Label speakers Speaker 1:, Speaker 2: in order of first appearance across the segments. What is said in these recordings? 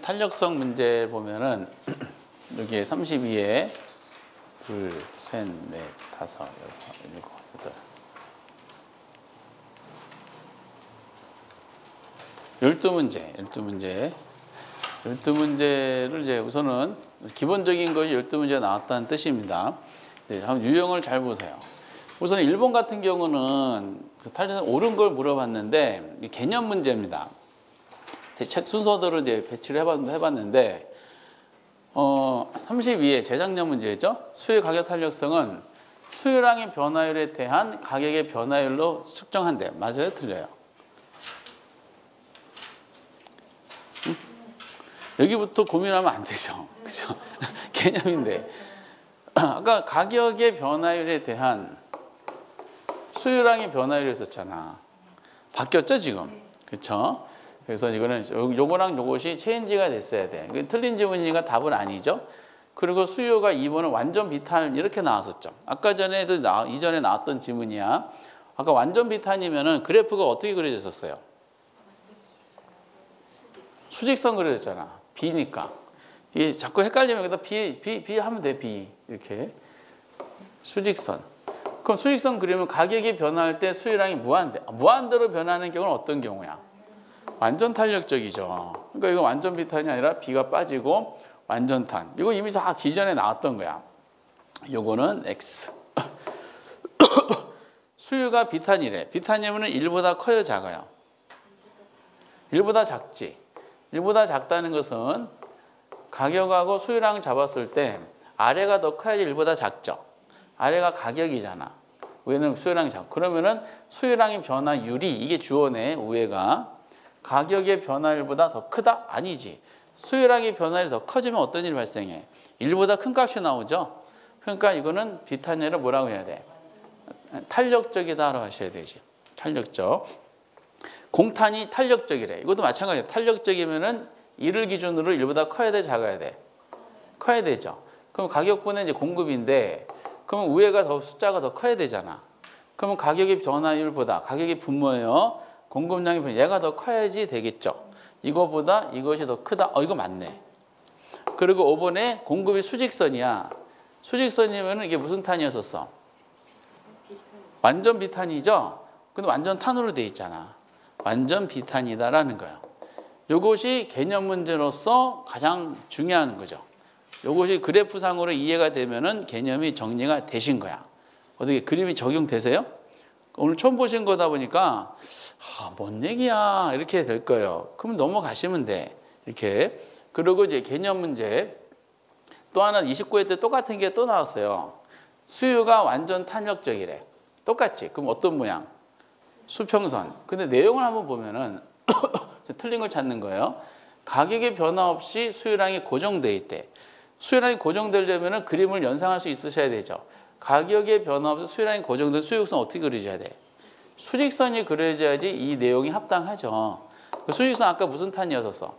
Speaker 1: 탄력성 문제 보면은 여기에 32에 2, 3, 4, 5, 6, 7, 8 12문제를 이제 우선은 기본적인 것이 12문제가 나왔다는 뜻입니다. 네, 한번 유형을 잘 보세요. 우선 1번 같은 경우는 탄력성 옳은 걸 물어봤는데 개념 문제입니다. 제 책 순서대로 이제 배치를 해봤는데 32의 재작년 문제죠. 수요 가격 탄력성은 수요량의 변화율에 대한 가격의 변화율로 측정한대. 맞아요? 틀려요? 여기부터 고민하면 안 되죠. 그죠? 개념인데. 아까 가격의 변화율에 대한 수요량의 변화율이 있었잖아. 바뀌었죠, 지금? 그렇죠? 그래서 이거는 요거랑 요것이 체인지가 됐어야 돼. 틀린 지문이니까 답은 아니죠. 그리고 수요가 2번은 완전 비탄 이렇게 나왔었죠. 아까 전에도 이전에 나왔던 지문이야. 아까 완전 비탄이면은 그래프가 어떻게 그려졌었어요? 수직선 그려졌잖아. B니까. 이게 자꾸 헷갈리면 여기다 B 하면 돼. B 이렇게 수직선. 그럼 수직선 그리면 가격이 변화할 때 수요량이 무한대로 변하는 경우는 어떤 경우야? 완전 탄력적이죠. 그러니까 이거 완전 비탄이 아니라 B가 빠지고 완전 탄. 이거 이미 다 기존에 나왔던 거야. 요거는 X. 수요가 비탄이래. 비탄이면 1보다 커요, 작아요? 1보다 작지. 1보다 작다는 것은 가격하고 수요량 잡았을 때 아래가 더 커야지 1보다 작죠. 아래가 가격이잖아. 위에는 수요량이 작고. 그러면은 수요량의 변화율이 이게 주어네, 위에가. 가격의 변화율보다 더 크다? 아니지. 수요량의 변화율이 더 커지면 어떤 일이 발생해? 1보다 큰 값이 나오죠. 그러니까 이거는 비탄이라 뭐라고 해야 돼? 탄력적이다라고 하셔야 되지. 탄력적. 공탄이 탄력적이래. 이것도 마찬가지야. 탄력적이면은 1을 기준으로 1보다 커야 돼, 작아야 돼? 커야 되죠. 그럼 가격분은 이제 공급인데, 그러면 위에가 더 숫자가 더 커야 되잖아. 그러면 가격의 변화율보다 가격이 분모예요. 공급량이 분모, 얘가 더 커야지 되겠죠. 이거보다 이것이 더 크다. 이거 맞네. 그리고 5번에 공급이 수직선이야. 수직선이면 이게 무슨 탄이었었어? 완전 비탄이죠. 근데 완전 탄으로 돼 있잖아. 완전 비탄이다라는 거예요. 이것이 개념 문제로서 가장 중요한 거죠. 이것이 그래프상으로 이해가 되면은 개념이 정리가 되신 거야. 어떻게 그림이 적용되세요? 오늘 처음 보신 거다 보니까 뭔 얘기야 이렇게 될 거예요. 그럼 넘어가시면 돼. 이렇게. 그리고 이제 개념 문제 또 하나 29회 때 똑같은 게 또 나왔어요. 수요가 완전 탄력적이래. 똑같지? 그럼 어떤 모양? 수평선. 근데 내용을 한번 보면은 틀린 걸 찾는 거예요. 가격의 변화 없이 수요량이 고정돼 있대. 수요량이 고정되려면 그림을 연상할 수 있으셔야 되죠. 가격의 변화 없이 수요량이 고정된 수직선 어떻게 그려줘야 돼? 수직선이 그려져야지 이 내용이 합당하죠. 그 수직선 아까 무슨 탄이었었어?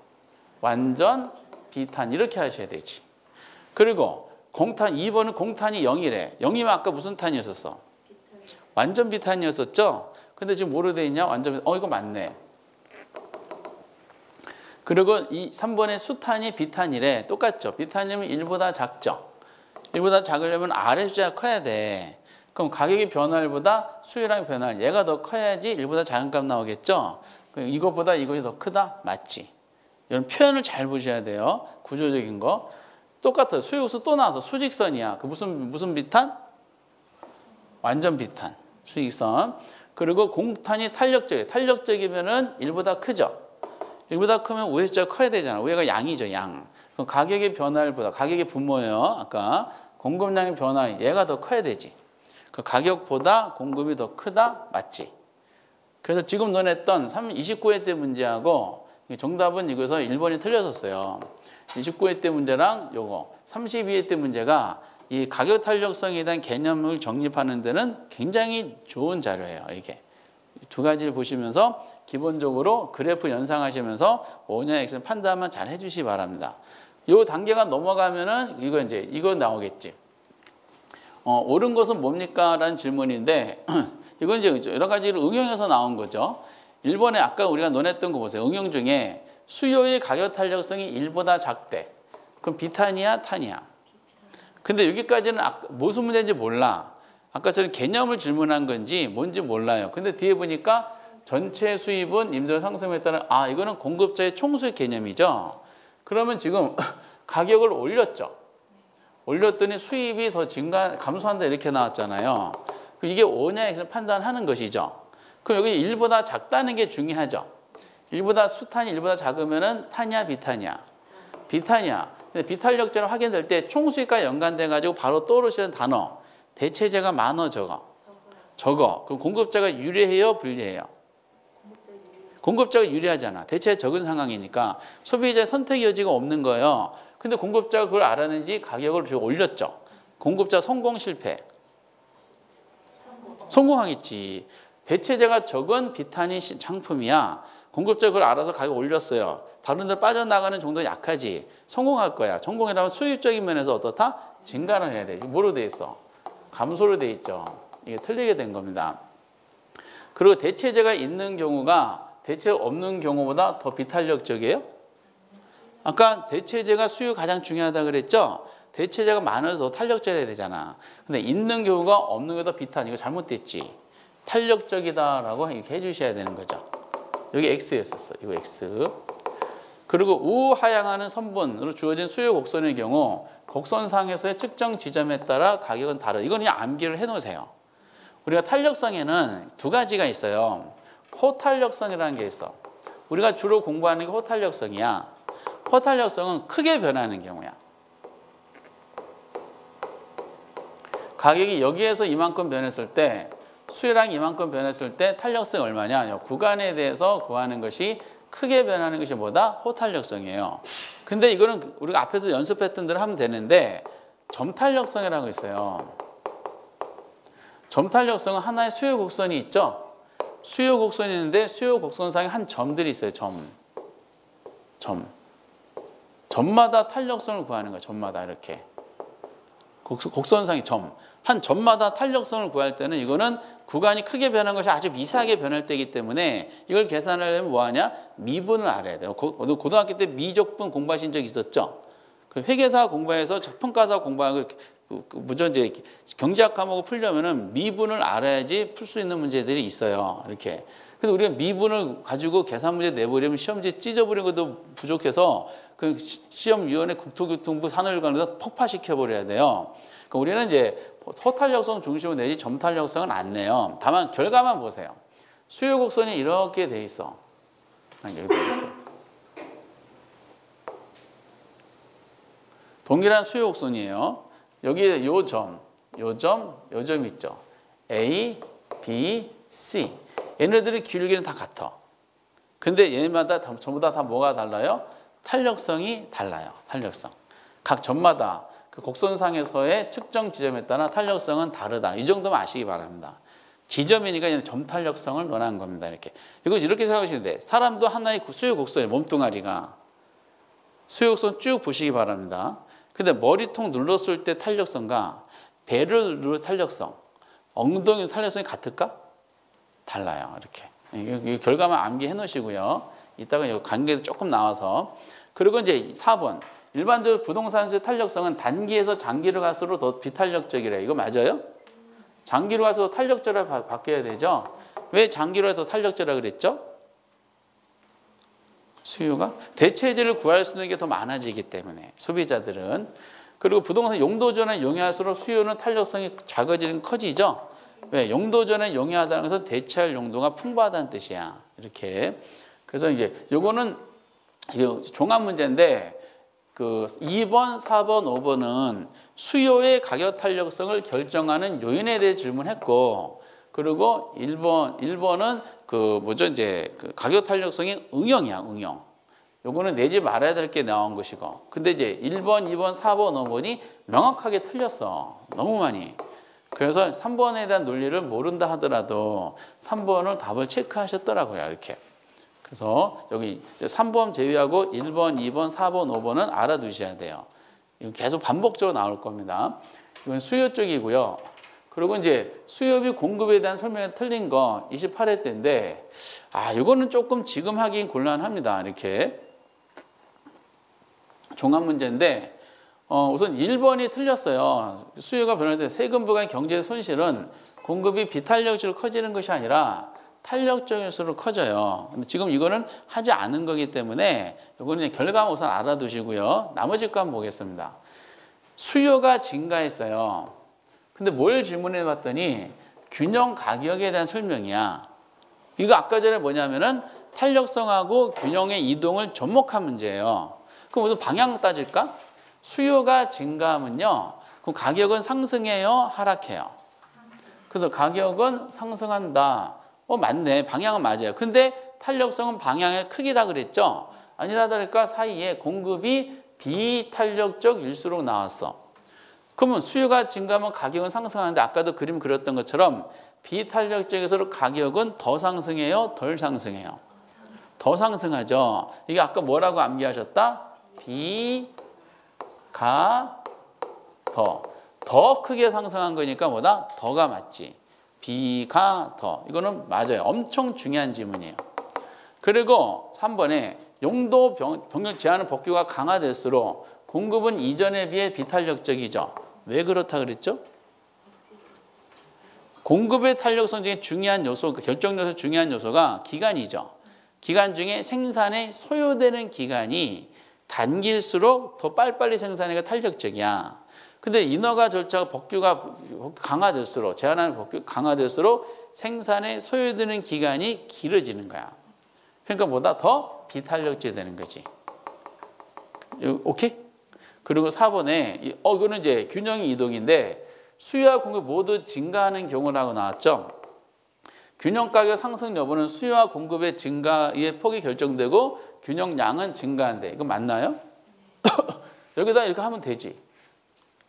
Speaker 1: 완전 비탄 이렇게 하셔야 되지. 그리고 공탄 2번은 공탄이 0이래. 0이면 아까 무슨 탄이었었어? 완전 비탄이었었죠. 근데 지금 뭐로 돼 있냐? 완전 비탄. 이거 맞네. 그리고 이 3번의 수탄이 비탄이래. 똑같죠. 비탄이면 1보다 작죠. 1보다 작으려면 아래 숫자가 커야 돼. 그럼 가격의 변화율보다 수요량의 변화율 얘가 더 커야지 1보다 작은 값 나오겠죠. 이것보다 이것이 더 크다? 맞지. 이런 표현을 잘 보셔야 돼요. 구조적인 거. 똑같아요. 수요수 또 나와서 수직선이야. 그 무슨 비탄? 완전 비탄. 수직선. 그리고 공탄이 탄력적이에요. 탄력적이면은 1보다 크죠. 1보다 크면 위에 숫자가 커야 되잖아. 위에가 양이죠, 양. 그럼 가격의 변화율보다 가격의 분모예요. 아까 공급량의 변화 얘가 더 커야 되지. 그 가격보다 공급이 더 크다? 맞지. 그래서 지금 논했던 29회 때 문제하고 정답은 이거서 1번이 틀렸었어요. 29회 때 문제랑 요거 32회 때 문제가 이 가격 탄력성에 대한 개념을 정립하는 데는 굉장히 좋은 자료예요. 이렇게 두 가지를 보시면서 기본적으로 그래프 연상하시면서 O냐 X냐 판단만 잘 해주시기 바랍니다. 요 단계가 넘어가면은 이거 나오겠지. 옳은 것은 뭡니까? 라는 질문인데 이건 이제 여러 가지로 응용해서 나온 거죠. 1번에 아까 우리가 논했던 거 보세요. 응용 중에 수요의 가격 탄력성이 1보다 작대. 그럼 비탄이야, 탄이야? 근데 여기까지는 무슨 문제인지 몰라. 아까처럼 개념을 질문한 건지 뭔지 몰라요. 근데 뒤에 보니까 전체 수입은 임대료 상승에 따라 이거는 공급자의 총수익 개념이죠. 그러면 지금 가격을 올렸죠. 올렸더니 수입이 더 감소한다 이렇게 나왔잖아요. 그럼 이게 O냐 X를 판단하는 것이죠. 그럼 여기 1보다 작다는 게 중요하죠. 1보다 수탄이 1보다 작으면은 탄이야 비탄이야? 비탄이야. 근데 비탄력제로 확인될 때 총수익과 연관돼 가지고 바로 떠오르시는 단어. 대체재가 많어 적어? 적어. 그럼 공급자가 유리해요 불리해요? 공급자가 유리하잖아. 대체가 적은 상황이니까 소비자의 선택 여지가 없는 거예요. 근데 공급자가 그걸 알았는지 가격을 좀 올렸죠. 공급자 성공 실패? 성공하겠지. 대체재가 적은 비탄이 상품이야. 공급자가 그걸 알아서 가격 올렸어요. 다른 데 빠져나가는 정도 약하지. 성공할 거야. 성공이라면 수입적인 면에서 어떻다? 증가를 해야 돼. 뭐로 돼 있어? 감소로 돼 있죠. 이게 틀리게 된 겁니다. 그리고 대체재가 있는 경우가 대체 없는 경우보다 더 비탄력적이에요? 아까 대체재가 수요 가장 중요하다 그랬죠? 대체재가 많아서 더 탄력적이어야 되잖아. 근데 있는 경우가 없는 게 더 비탄. 이거 잘못됐지. 탄력적이다라고 이렇게 해주셔야 되는 거죠. 여기 X였었어. 이거 X. 그리고 우하향하는 선분으로 주어진 수요 곡선의 경우 곡선상에서의 측정 지점에 따라 가격은 다르다. 이건 그냥 암기를 해놓으세요. 우리가 탄력성에는 두 가지가 있어요. 호탄력성이라는 게 있어. 우리가 주로 공부하는 게 호탄력성이야. 호탄력성은 크게 변하는 경우야. 가격이 여기에서 이만큼 변했을 때 수요랑 이만큼 변했을 때 탄력성이 얼마냐? 구간에 대해서 구하는 것이 크게 변하는 것이 뭐다? 호탄력성이에요. 근데 이거는 우리가 앞에서 연습했던 대로 하면 되는데 점탄력성이라고 있어요. 점탄력성은 하나의 수요 곡선이 있죠? 수요 곡선이 있는데 수요 곡선상에 한 점들이 있어요. 점마다 탄력성을 구하는 거예요. 점마다 이렇게. 곡선상의 점. 한 점마다 탄력성을 구할 때는 이거는 구간이 크게 변한 것이 아주 미세하게 변할 때이기 때문에 이걸 계산하려면 뭐하냐? 미분을 알아야 돼요. 고등학교 때 미적분 공부하신 적 있었죠? 그 회계사 공부해서 평가사 공부하고 무전 이제 경제학 과목을 풀려면은 미분을 알아야지 풀 수 있는 문제들이 있어요. 이렇게. 근데 우리가 미분을 가지고 계산 문제 내버리면 시험지 찢어버린 것도 부족해서 그 시험위원회 국토교통부 산업일관에서 폭파시켜 버려야 돼요. 그러니까 우리는 이제 호탄력성 중심으로 내지 점탄력성은 안 내요. 다만 결과만 보세요. 수요 곡선이 이렇게 돼 있어. 여기도 이렇게. 동일한 수요 곡선이에요. 여기에 요 점 있죠. A, B, C. 얘네들의 기울기는 다 같아. 근데 얘네마다 전부 다 뭐가 달라요? 탄력성이 달라요. 탄력성. 각 점마다 그 곡선상에서의 측정 지점에 따라 탄력성은 다르다. 이 정도만 아시기 바랍니다. 지점이니까 얘는 점탄력성을 논한 겁니다. 이렇게 생각하시면 돼. 사람도 하나의 수요 곡선이에요. 몸뚱아리가. 수요 곡선 쭉 보시기 바랍니다. 근데 머리통 눌렀을 때 탄력성과 배를 누를 탄력성, 엉덩이 탄력성이 같을까? 달라요. 이렇게. 이 결과만 암기해 놓으시고요. 이따가 이 관계도 조금 나와서. 그리고 이제 4번. 일반적으로 부동산의 탄력성은 단기에서 장기로 갈수록 더 비탄력적이래. 이거 맞아요? 장기로 가서 탄력적으로 바뀌어야 되죠? 왜 장기로 해서 탄력적이라고 그랬죠? 수요가 대체재를 구할 수 있는 게 더 많아지기 때문에 소비자들은. 그리고 부동산 용도전에 용이할수록 수요는 탄력성이 작아지는 커지죠. 왜? 용도전에 용이하다는 것은 대체할 용도가 풍부하다는 뜻이야. 이렇게. 그래서 이제 요거는 종합 문제인데 그 2번, 4번, 5번은 수요의 가격 탄력성을 결정하는 요인에 대해 질문했고, 그리고 1번은 그 가격 탄력성이 응용이야, 응용. 요거는 내지 말아야 될 게 나온 것이고. 근데 이제 1번, 2번, 4번, 5번이 명확하게 틀렸어. 너무 많이. 그래서 3번에 대한 논리를 모른다 하더라도 3번을 답을 체크하셨더라고요. 이렇게. 그래서 여기 3번 제외하고 1번, 2번, 4번, 5번은 알아두셔야 돼요. 이건 계속 반복적으로 나올 겁니다. 이건 수요 쪽이고요. 그리고 이제 수요비 공급에 대한 설명이 틀린 거 28회 때인데, 이거는 조금 지금 하긴 곤란합니다. 이렇게. 종합 문제인데 우선 1번이 틀렸어요. 수요가 변할 때 세금 부과의 경제 손실은 공급이 비탄력적으로 커지는 것이 아니라 탄력적일수록 커져요. 근데 지금 이거는 하지 않은 거기 때문에 이거는 결과만 우선 알아두시고요. 나머지 거 한번 보겠습니다. 수요가 증가했어요. 근데 뭘 질문해 봤더니 균형 가격에 대한 설명이야. 이거 아까 전에 뭐냐면은 탄력성하고 균형의 이동을 접목한 문제예요. 그럼 무슨 방향 따질까? 수요가 증가하면요. 그럼 가격은 상승해요? 하락해요? 그래서 가격은 상승한다. 맞네. 방향은 맞아요. 근데 탄력성은 방향의 크기라 그랬죠? 아니라 다를까 사이에 공급이 비탄력적일수록 나왔어. 그러면 수요가 증가하면 가격은 상승하는데 아까도 그림 그렸던 것처럼 비탄력적일수록 가격은 더 상승해요? 덜 상승해요? 더 상승하죠. 이게 아까 뭐라고 암기하셨다? 비가 더 크게 상승한 거니까 뭐다? 더가 맞지. 비가 더. 이거는 맞아요. 엄청 중요한 지문이에요. 그리고 3번에 용도 병력 제한의 법규가 강화될수록 공급은 이전에 비해 비탄력적이죠. 왜 그렇다 그랬죠? 공급의 탄력성 중에 중요한 요소, 결정 요소 중요한 요소가 기간이죠. 기간 중에 생산에 소요되는 기간이 단길수록 더 빨리빨리 생산하기가 탄력적이야. 근데 인허가 절차가 법규가 강화될수록, 제한하는 법규가 강화될수록 생산에 소요되는 기간이 길어지는 거야. 그러니까 보다 더 비탄력적이 되는 거지. 오케이? 그리고 4번에 이거는 이제 균형의 이동인데 수요와 공급 모두 증가하는 경우라고 나왔죠. 균형 가격 상승 여부는 수요와 공급의 증가의 폭이 결정되고 균형량은 증가한대. 이거 맞나요? 여기다 이렇게 하면 되지.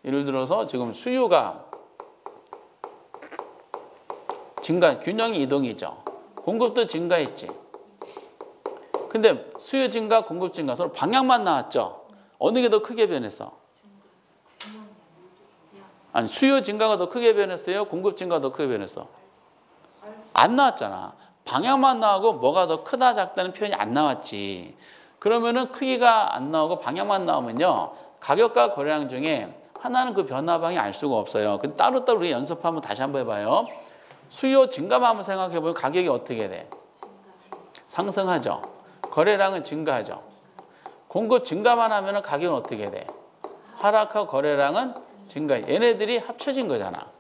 Speaker 1: 예를 들어서 지금 수요가 증가, 균형이 이동이죠. 공급도 증가했지. 근데 수요 증가, 공급 증가 서로 방향만 나왔죠. 어느 게 더 크게 변했어? 아니, 수요 증가가 더 크게 변했어요? 공급 증가가 더 크게 변했어? 안 나왔잖아. 방향만 나오고 뭐가 더 크다 작다는 표현이 안 나왔지. 그러면은 크기가 안 나오고 방향만 나오면요. 가격과 거래량 중에 하나는 그 변화방이 알 수가 없어요. 근데 따로따로 우리 연습하면 다시 한번 해봐요. 수요 증가만 한번 생각해보면 가격이 어떻게 돼? 상승하죠. 거래량은 증가하죠. 공급 증가만 하면 가격은 어떻게 돼? 하락하고 거래량은 증가해. 얘네들이 합쳐진 거잖아.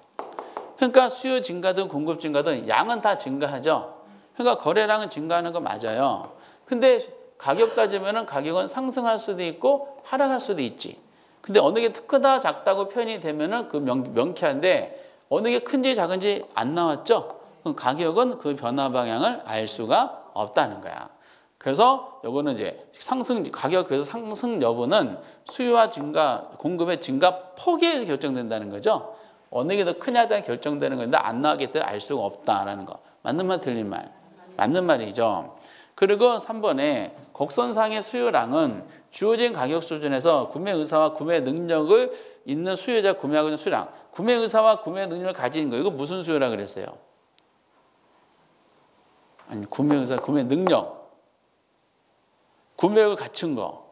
Speaker 1: 그러니까 수요 증가든 공급 증가든 양은 다 증가하죠. 그러니까 거래량은 증가하는 거 맞아요. 근데 가격 따지면 가격은 상승할 수도 있고 하락할 수도 있지. 근데 어느 게 크다 작다고 표현이 되면은 그 명쾌한데 어느 게 큰지 작은지 안 나왔죠. 그럼 가격은 그 변화 방향을 알 수가 없다는 거야. 그래서 요거는 이제 가격 그래서 상승 여부는 수요와 증가, 공급의 증가 폭에 의해서 결정된다는 거죠. 어느 게 더 크냐에 따라 결정되는 건데 안 나오기 때문에 알 수가 없다라는 거. 맞는 말 틀린 말? 맞는 말이죠. 그리고 3번에 곡선상의 수요량은 주어진 가격 수준에서 구매 의사와 구매 능력을 있는 수요자 구매하고 있는 수요량. 구매 의사와 구매 능력을 가진 거. 이거 무슨 수요라 그랬어요? 아니, 구매 의사, 구매 능력. 구매력을 갖춘 거.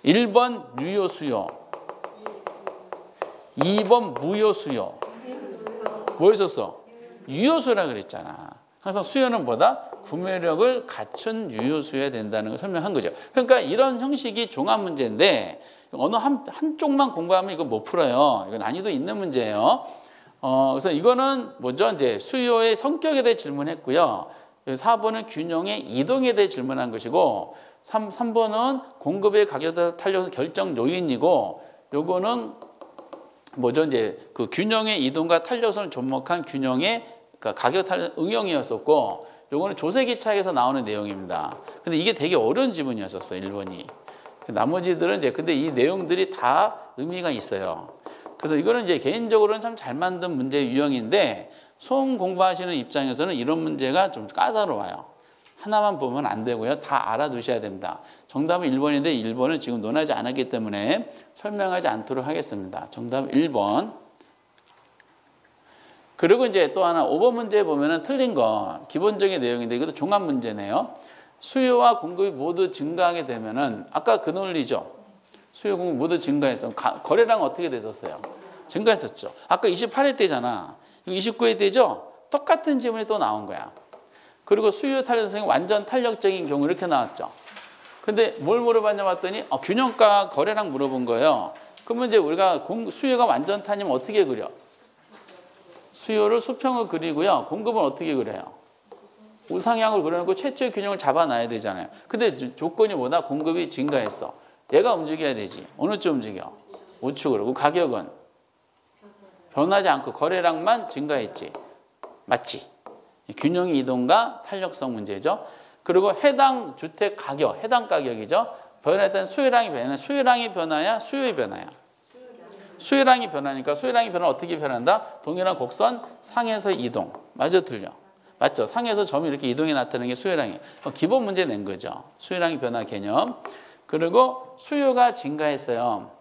Speaker 1: 1번 유효 수요. 2번 무효 수요. 뭐 있었어? 유효 수요라 그랬잖아. 항상 수요는 뭐다? 구매력을 갖춘 유효 수요야 된다는 걸 설명한 거죠. 그러니까 이런 형식이 종합 문제인데 어느 한쪽만 공부하면 이거 못 풀어요. 이거 난이도 있는 문제예요. 그래서 이거는 뭐죠? 이제 수요의 성격에 대해 질문했고요. 4번은 균형의 이동에 대해 질문한 것이고 3번은 공급의 가격 탄력 결정 요인이고 요거는 뭐죠? 이제 그 균형의 이동과 탄력성을 접목한 균형의 그러니까 가격 탄력 응용이었었고 요거는 조세기차에서 나오는 내용입니다. 근데 이게 되게 어려운 지문이었었어요. 1번이. 나머지들은 이제 근데 이 내용들이 다 의미가 있어요. 그래서 이거는 이제 개인적으로는 참 잘 만든 문제 유형인데 수험 공부하시는 입장에서는 이런 문제가 좀 까다로워요. 하나만 보면 안 되고요. 다 알아두셔야 됩니다. 정답은 1번인데 1번은 지금 논하지 않았기 때문에 설명하지 않도록 하겠습니다. 정답은 1번. 그리고 이제 또 하나 5번 문제 보면은 틀린 거 기본적인 내용인데 이것도 종합 문제네요. 수요와 공급이 모두 증가하게 되면은 아까 그 논리죠. 수요 공급 모두 증가했어. 거래량 어떻게 됐었어요? 증가했었죠. 아까 28회 때잖아. 이거 29회 때죠? 똑같은 질문이 또 나온 거야. 그리고 수요 탄력성이 완전 탄력적인 경우 이렇게 나왔죠. 근데 뭘 물어봤냐 봤더니 균형가 거래량 물어본 거예요. 그러면 이제 우리가 수요가 완전 탄이면 어떻게 그려? 수요를 수평을 그리고요. 공급은 어떻게 그려요? 우상향으로 그려놓고 최초의 균형을 잡아놔야 되잖아요. 근데 조건이 뭐다? 공급이 증가했어. 얘가 움직여야 되지. 어느 쪽 움직여? 우측으로. 그 가격은 변하지 않고 거래량만 증가했지. 맞지? 균형 이동과 탄력성 문제죠. 그리고 해당 주택 가격, 해당 가격이죠. 변화했던 수요량이 변해. 수요량이 변화야? 수요의 변화야? 수요량이 변하니까 수요량이 변하면 어떻게 변한다? 동일한 곡선 상에서 이동. 맞아, 틀려? 맞죠? 상에서 점이 이렇게 이동이 나타나는 게 수요량이에요. 기본 문제 낸 거죠. 수요량이 변화 개념. 그리고 수요가 증가했어요.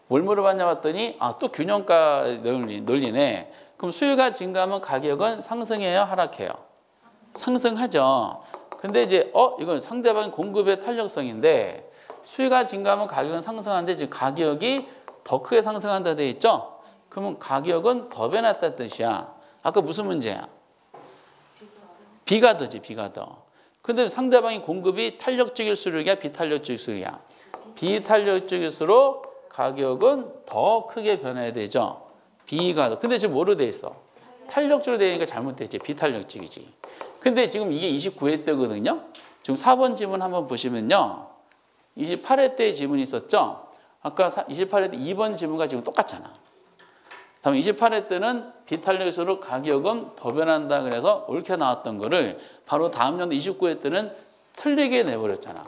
Speaker 1: 뭘 물어봤냐 봤더니 또 균형가 논리네. 그럼 수요가 증가하면 가격은 상승해요? 하락해요? 상승하죠. 근데 이제 이건 상대방의 공급의 탄력성인데 수요가 증가하면 가격은 상승하는데 지금 가격이 더 크게 상승한다 돼 있죠? 그러면 가격은 더 변했다는 뜻이야. 아까 무슨 문제야? B가 더지, B가 더. 근데 상대방의 공급이 탄력적일수록이야, 비탄력적일수록이야? 비탄력적일수록 가격은 더 크게 변해야 되죠. B가 더. 근데 지금 뭐로 돼 있어? 탄력적으로 되니까 잘못됐지. 비탄력적이지. 근데 지금 이게 29회 때거든요. 지금 4번 지문 한번 보시면요. 28회 때 지문이 있었죠. 아까 28회 때 2번 지문과 지금 똑같잖아. 다음 28회 때는 비탄력일수록 가격은 더 변한다 그래서 옳게 나왔던 거를 바로 다음 연도 29회 때는 틀리게 내버렸잖아.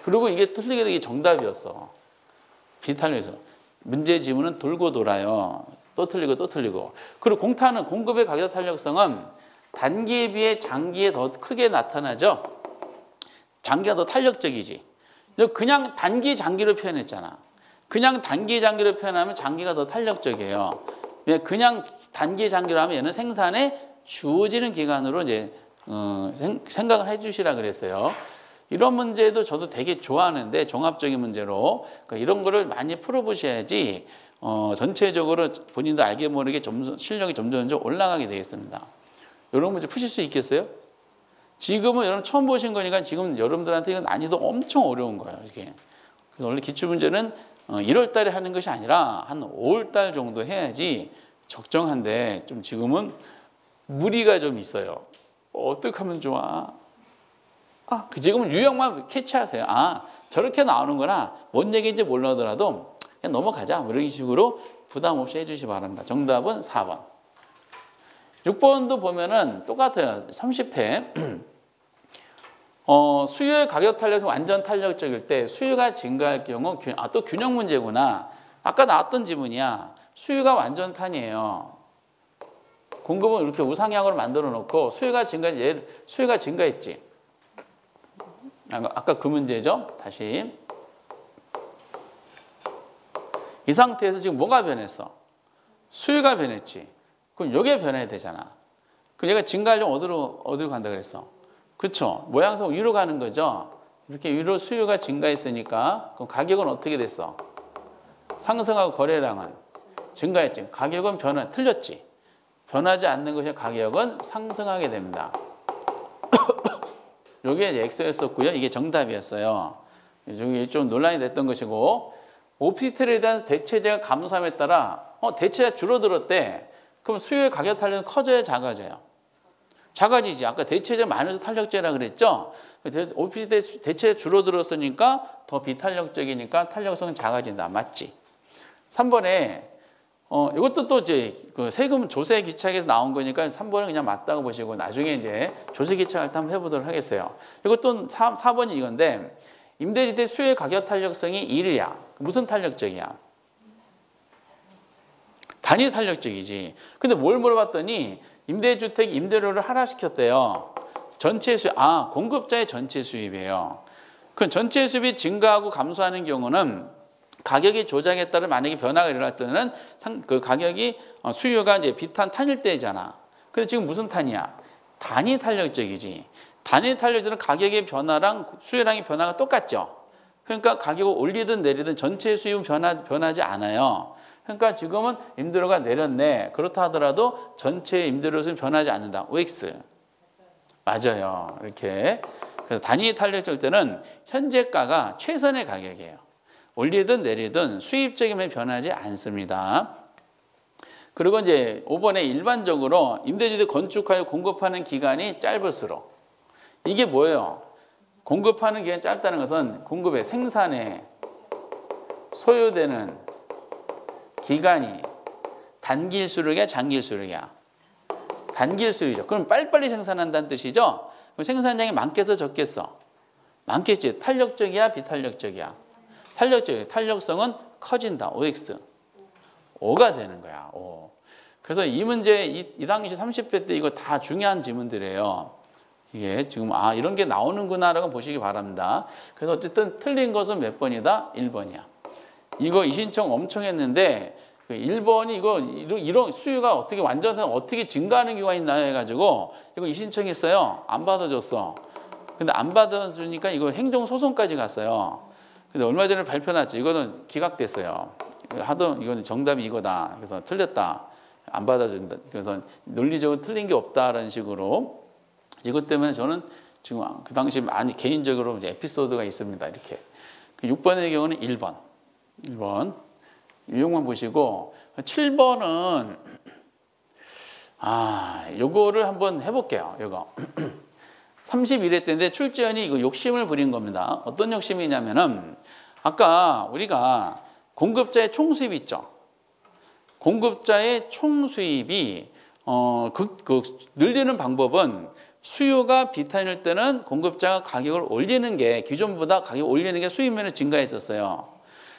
Speaker 1: 그리고 이게 틀리게 되게 정답이었어. 비탄력에서. 문제 지문은 돌고 돌아요. 또 틀리고 또 틀리고. 그리고 공탄은 공급의 가격 탄력성은 단기에 비해 장기에 더 크게 나타나죠. 장기가 더 탄력적이지. 그냥 단기 장기로 표현했잖아. 그냥 단기 장기로 표현하면 장기가 더 탄력적이에요. 그냥 단기 장기로 하면 얘는 생산에 주어지는 기간으로 이제 생각을 해주시라 그랬어요. 이런 문제도 저도 되게 좋아하는데 종합적인 문제로 그러니까 이런 거를 많이 풀어보셔야지 전체적으로 본인도 알게 모르게 실력이 점점 올라가게 되겠습니다. 이런 문제 푸실 수 있겠어요? 지금은 여러분 처음 보신 거니까 지금 여러분들한테 이건 난이도 엄청 어려운 거예요. 이게. 그래서 원래 기출문제는 1월 달에 하는 것이 아니라 한 5월 달 정도 해야지 적정한데 좀 지금은 무리가 좀 있어요. 어떻게 하면 좋아? 지금은 유형만 캐치하세요. 저렇게 나오는구나. 뭔 얘기인지 몰라더라도 그냥 넘어가자. 뭐 이런 식으로 부담 없이 해주시기 바랍니다. 정답은 4번. 6번도 보면은 똑같아요. 30회. 수요의 가격 탄력성 완전 탄력적일 때 수요가 증가할 경우 또 균형 문제구나. 아까 나왔던 지문이야. 수요가 완전 탄이에요. 공급은 이렇게 우상향으로 만들어 놓고 수요가 증가했지. 아까 그 문제죠. 다시. 이 상태에서 지금 뭐가 변했어? 수요가 변했지. 그럼 여기에 변해야 되잖아. 그럼 얘가 증가하려면 어디로 간다 그랬어? 그렇죠. 모양성 위로 가는 거죠. 이렇게 위로 수요가 증가했으니까 그럼 가격은 어떻게 됐어? 상승하고 거래량은 증가했지. 가격은 틀렸지. 변하지 않는 것이 가격은 상승하게 됩니다. 이게 X였었고요. 이게 정답이었어요. 여기 좀 논란이 됐던 것이고 오피스텔에 대한 대체재가 감소함에 따라 대체재가 줄어들었대. 그럼 수요의 가격 탄력은 커져야 작아져요? 작아지지. 아까 대체재 많아서 탄력재라 그랬죠? 오피스텔 대체재 줄어들었으니까 더 비탄력적이니까 탄력성은 작아진다. 맞지? 3번에 이것도 또 이제 그 세금 조세 기착에서 나온 거니까 3번은 그냥 맞다고 보시고 나중에 이제 조세 기착할 때 한번 해보도록 하겠어요. 이것도 4번이 이건데 임대주택 수요의 가격 탄력성이 1이야. 무슨 탄력적이야? 단위 탄력적이지. 근데 뭘 물어봤더니 임대주택 임대료를 하락시켰대요. 전체 수입, 공급자의 전체 수입이에요. 그럼 전체 수입이 증가하고 감소하는 경우는 가격이 조작에 따른 만약에 변화가 일어날 때는 그 가격이 수요가 이제 비탄 탄일 때잖아. 근데 지금 무슨 탄이야? 단위 탄력적이지. 단위 탄력제는 가격의 변화랑 수요량의 변화가 똑같죠. 그러니까 가격을 올리든 내리든 전체 수입은 변하지 않아요. 그러니까 지금은 임대료가 내렸네. 그렇다 하더라도 전체 임대료는 변하지 않는다. OX. 맞아요. 이렇게. 그래서 단위 탄력적 때는 현재가가 최선의 가격이에요. 올리든 내리든 수입적이면 변하지 않습니다. 그리고 이제 5번에 일반적으로 임대주택 건축하여 공급하는 기간이 짧을수록 이게 뭐예요? 공급하는 기간이 짧다는 것은 공급의 생산에 소요되는 기간이 단기일수록이야, 장기일수록이야? 단기일수록이죠. 그럼 빨리빨리 생산한다는 뜻이죠? 그럼 생산량이 많겠어, 적겠어? 많겠지. 탄력적이야, 비탄력적이야? 탄력적이야. 탄력성은 커진다. OX. 5가 되는 거야. 5. 그래서 이 문제, 이 당시 30회 때 이거 다 중요한 지문들이에요. 이게 지금 이런 게 나오는구나라고 보시기 바랍니다. 그래서 어쨌든 틀린 것은 몇 번이다? 1번이야. 이거 이신청 엄청 했는데 1번이 이런 수요가 어떻게 증가하는 경우가 있나 해가지고 이거 이신청했어요. 안 받아줬어. 근데 안 받아주니까 이거 행정소송까지 갔어요. 근데 얼마 전에 발표 났죠. 이거는 기각됐어요. 이거는 정답이 이거다. 그래서 틀렸다. 안 받아준다. 그래서 논리적으로 틀린 게 없다라는 식으로. 이것 때문에 저는 지금 그 당시 많이 개인적으로 이제 에피소드가 있습니다. 이렇게. 6번의 경우는 1번. 1번. 유형만 보시고 7번은 요거를 한번 해볼게요. 요거 31회 때인데 출제원이 이거 욕심을 부린 겁니다. 어떤 욕심이냐면은 아까 우리가 공급자의 총수입이 있죠. 공급자의 총수입이 늘리는 방법은 수요가 비탄일 때는 공급자가 가격을 올리는 게 기존보다 가격 올리는 게 수입면에 증가했었어요.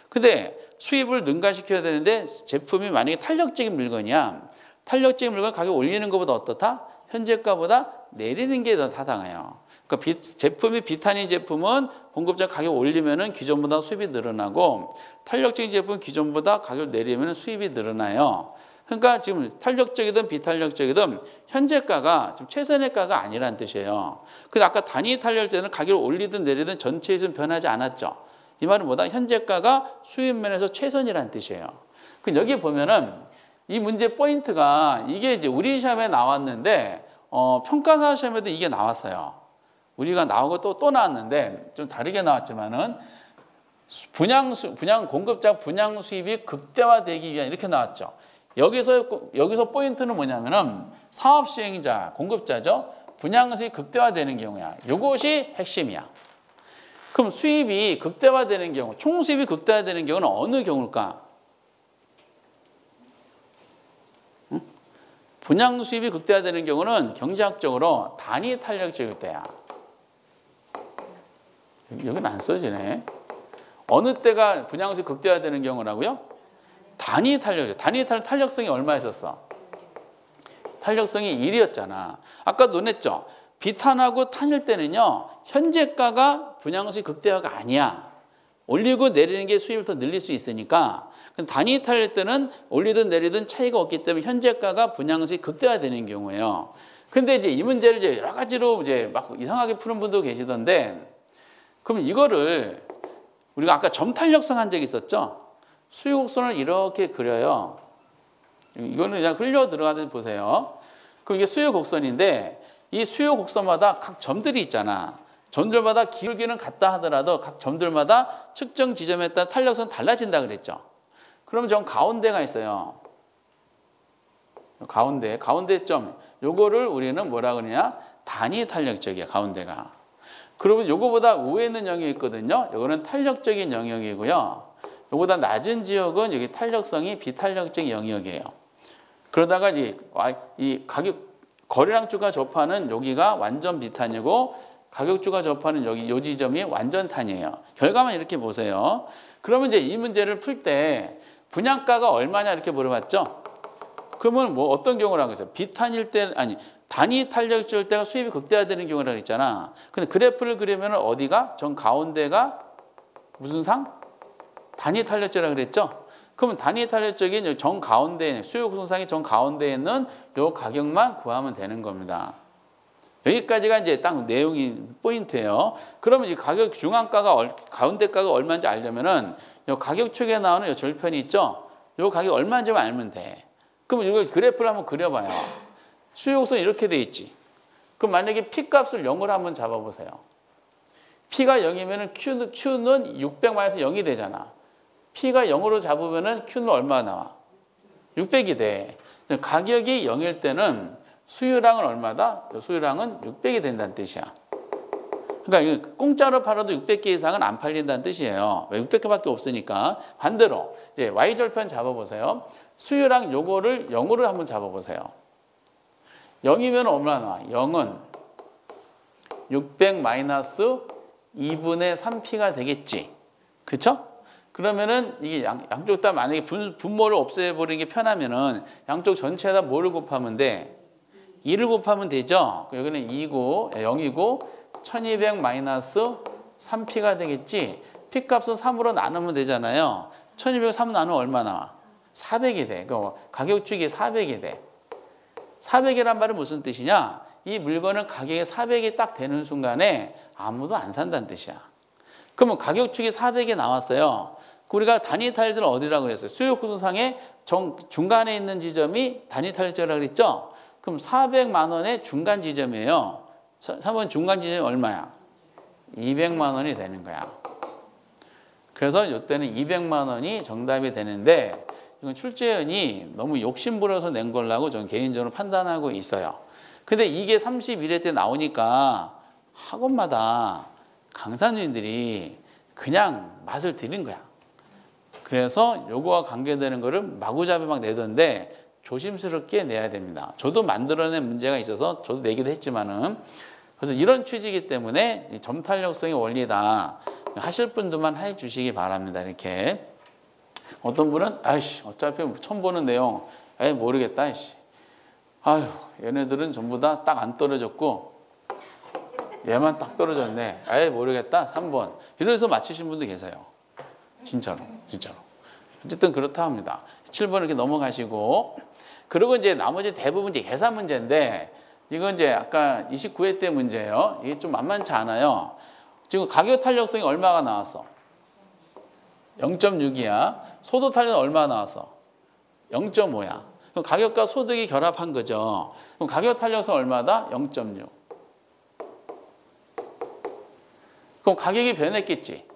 Speaker 1: 근데 수입을 능가시켜야 되는데 제품이 만약에 탄력적인 물건이야. 탄력적인 물건 가격 올리는 것보다 어떻다? 현재가보다 내리는 게 더 타당해요. 그러니까 제품이 비탄인 제품은 공급자 가격 올리면은 기존보다 수입이 늘어나고 탄력적인 제품은 기존보다 가격 내리면 수입이 늘어나요. 그러니까 지금 탄력적이든 비탄력적이든 현재가가 지금 최선의 가가 아니라는 뜻이에요. 근데 아까 단위 탄력제는 가격을 올리든 내리든 전체에서는 변하지 않았죠. 이 말은 뭐다? 현재가가 수입면에서 최선이라는 뜻이에요. 그럼 여기 보면은 이 문제 포인트가 이게 이제 우리 시험에 나왔는데 평가사 시험에도 이게 나왔어요. 우리가 나오고 또 나왔는데 좀 다르게 나왔지만은 공급자 분양 수입이 극대화되기 위한 이렇게 나왔죠. 여기서 포인트는 뭐냐면은 사업 시행자, 공급자죠. 분양 수입이 극대화되는 경우야. 이것이 핵심이야. 그럼 수입이 극대화되는 경우, 총 수입이 극대화되는 경우는 어느 경우일까? 분양 수입이 극대화되는 경우는 경제학적으로 단위 탄력적일 때야. 여기는 안 써지네. 어느 때가 분양 수입이 극대화되는 경우라고요? 단위 탄력적. 단위 탄력성이 얼마였었어? 탄력성이 1이었잖아. 아까 논했죠? 비탄하고 탄일 때는요. 현재가가 분양 수입 극대화가 아니야. 올리고 내리는 게 수입을 더 늘릴 수 있으니까 단위 탄일 때는 올리든 내리든 차이가 없기 때문에 현재가가 분양 수입 극대화되는 경우예요. 근데 이제 이 문제를 이제 여러 가지로 이제 막 이상하게 푸는 분도 계시던데 그럼 이거를 우리가 아까 점탄력성 한 적이 있었죠? 수요 곡선을 이렇게 그려요. 이거는 그냥 흘려 들어가듯 보세요. 그럼 이게 수요 곡선인데 이 수요 곡선마다 각 점들이 있잖아. 점들마다 기울기는 같다 하더라도 각 점들마다 측정 지점에 따라 탄력성은 달라진다 그랬죠. 그럼 저 가운데가 있어요. 가운데 점. 요거를 우리는 뭐라 그러냐? 단위 탄력적이야, 가운데가. 그러면 요거보다 위에 있는 영역이 있거든요. 요거는 탄력적인 영역이고요. 요거보다 낮은 지역은 여기 탄력성이 비탄력적인 영역이에요. 그러다가 이 거래량주가 접하는 여기가 완전 비탄이고 가격주가 접하는 여기 요 지점이 완전 탄이에요. 결과만 이렇게 보세요. 그러면 이제 이 문제를 풀 때 분양가가 얼마냐 이렇게 물어봤죠. 그러면 뭐 어떤 경우라고 했어요? 비탄일 때 단위 탄력적일 때가 수입이 극대화되는 경우라고 했잖아. 근데 그래프를 그리면 어디가? 정 가운데가 무슨 상? 단위 탄력적이라고 그랬죠. 그러면 단위 탄력적인 정 가운데 수요 구성상의 정 가운데에 있는 요 가격만 구하면 되는 겁니다. 여기까지가 이제 딱 내용이 포인트예요. 그러면 이 가격 중앙가가 가운데가가 얼마인지 알려면은 요 가격축에 나오는 요 절편이 있죠. 요 가격 얼마인지만 알면 돼. 그럼 이걸 그래프를 한번 그려봐요. 수요곡선 이렇게 돼 있지. 그럼 만약에 P 값을 0으로 한번 잡아보세요. P가 0이면은 Q는 600-0이 되잖아. P가 0으로 잡으면은 Q는 얼마 나와? 600이 돼. 가격이 0일 때는 수요량은 얼마다? 수요량은 600이 된다는 뜻이야. 그러니까 공짜로 팔아도 600개 이상은 안 팔린다는 뜻이에요. 왜 600개밖에 없으니까. 반대로 이제 Y절편 잡아보세요. 수요량 요거를 0으로 한번 잡아보세요. 0이면 얼마나 나와? 0은 600 마이너스 2분의 3P가 되겠지. 그쵸? 그러면은 이게 양쪽 다 만약에 분모를 없애버리는 게 편하면은 양쪽 전체에다 뭐를 곱하면 돼? 2를 곱하면 되죠? 여기는 2고 0이고 1200 마이너스 3P가 되겠지? P 값은 3으로 나누면 되잖아요. 1200 3 나누면 얼마 나와? 400이 돼. 그러니까 가격축이 400이 돼. 400이란 말은 무슨 뜻이냐? 이 물건은 가격이 400이 딱 되는 순간에 아무도 안 산다는 뜻이야. 그러면 가격축이 400이 나왔어요. 우리가 단위 타일들은 어디라고 그랬어요? 수요구조상의 중간에 있는 지점이 단위 타일제라고 그랬죠? 그럼 400만 원의 중간 지점이에요. 3번 중간 지점이 얼마야? 200만 원이 되는 거야. 그래서 이때는 200만 원이 정답이 되는데 이건 출제원이 너무 욕심부려서 낸 걸라고 저는 개인적으로 판단하고 있어요. 근데 이게 31회 때 나오니까 학원마다 강사님들이 그냥 맛을 들인 거야. 그래서 요거와 관계되는 거를 마구잡이 막 내던데 조심스럽게 내야 됩니다. 저도 만들어낸 문제가 있어서 저도 내기도 했지만은 그래서 이런 취지이기 때문에 점탄력성의 원리다 하실 분들만 해 주시기 바랍니다. 이렇게 어떤 분은 아이씨 어차피 처음 보는 내용 에이 모르겠다 이씨 아유 얘네들은 전부 다 딱 안 떨어졌고 얘만 딱 떨어졌네 에이 모르겠다 3번 이래서 맞히신 분도 계세요. 진짜로. 어쨌든 그렇다 합니다. 7번 이렇게 넘어가시고 그리고 이제 나머지 대부분 이제 계산 문제인데 이건 이제 아까 29회 때 문제예요. 이게 좀 만만치 않아요. 지금 가격 탄력성이 얼마가 나왔어? 0.6이야. 소득 탄력은 얼마 나왔어? 0.5야. 그럼 가격과 소득이 결합한 거죠. 그럼 가격 탄력성 얼마다? 0.6. 그럼 가격이 변했겠지.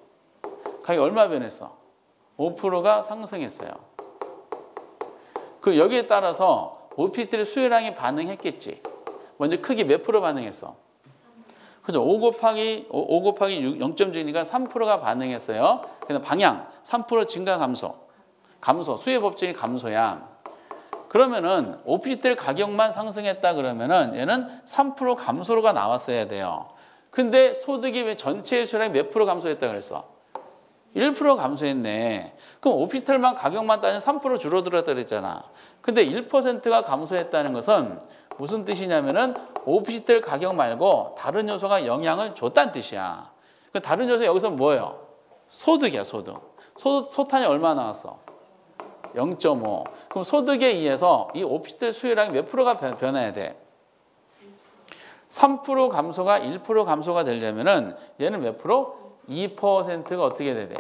Speaker 1: 가격이 얼마 변했어? 5%가 상승했어요. 그 여기에 따라서 OPT의 수요량이 반응했겠지. 먼저 크기 몇 프로 반응했어? 그죠? 5 곱하기 0.6이니까 3%가 반응했어요. 그래서 방향 3% 증가 감소. 수요 법칙이 감소야. 그러면은 OPT 가격만 상승했다 그러면은 얘는 3% 감소가 나왔어야 돼요. 근데 소득이 왜 전체 수요량이 몇 프로 감소했다 그랬어? 1% 감소했네. 그럼 오피털만 가격만 따지면 3% 줄어들었다 그랬잖아. 근데 1%가 감소했다는 것은 무슨 뜻이냐면은 오피털 가격 말고 다른 요소가 영향을 줬다는 뜻이야. 그 다른 요소 여기서 뭐예요? 소득이야, 소득. 소탄이 얼마 나왔어? 0.5. 그럼 소득에 의해서 이 오피털 수요량이 몇 프로가 변해야 돼? 3% 감소가 1% 감소가 되려면은 얘는 몇 프로? 2%가 어떻게 돼야 돼?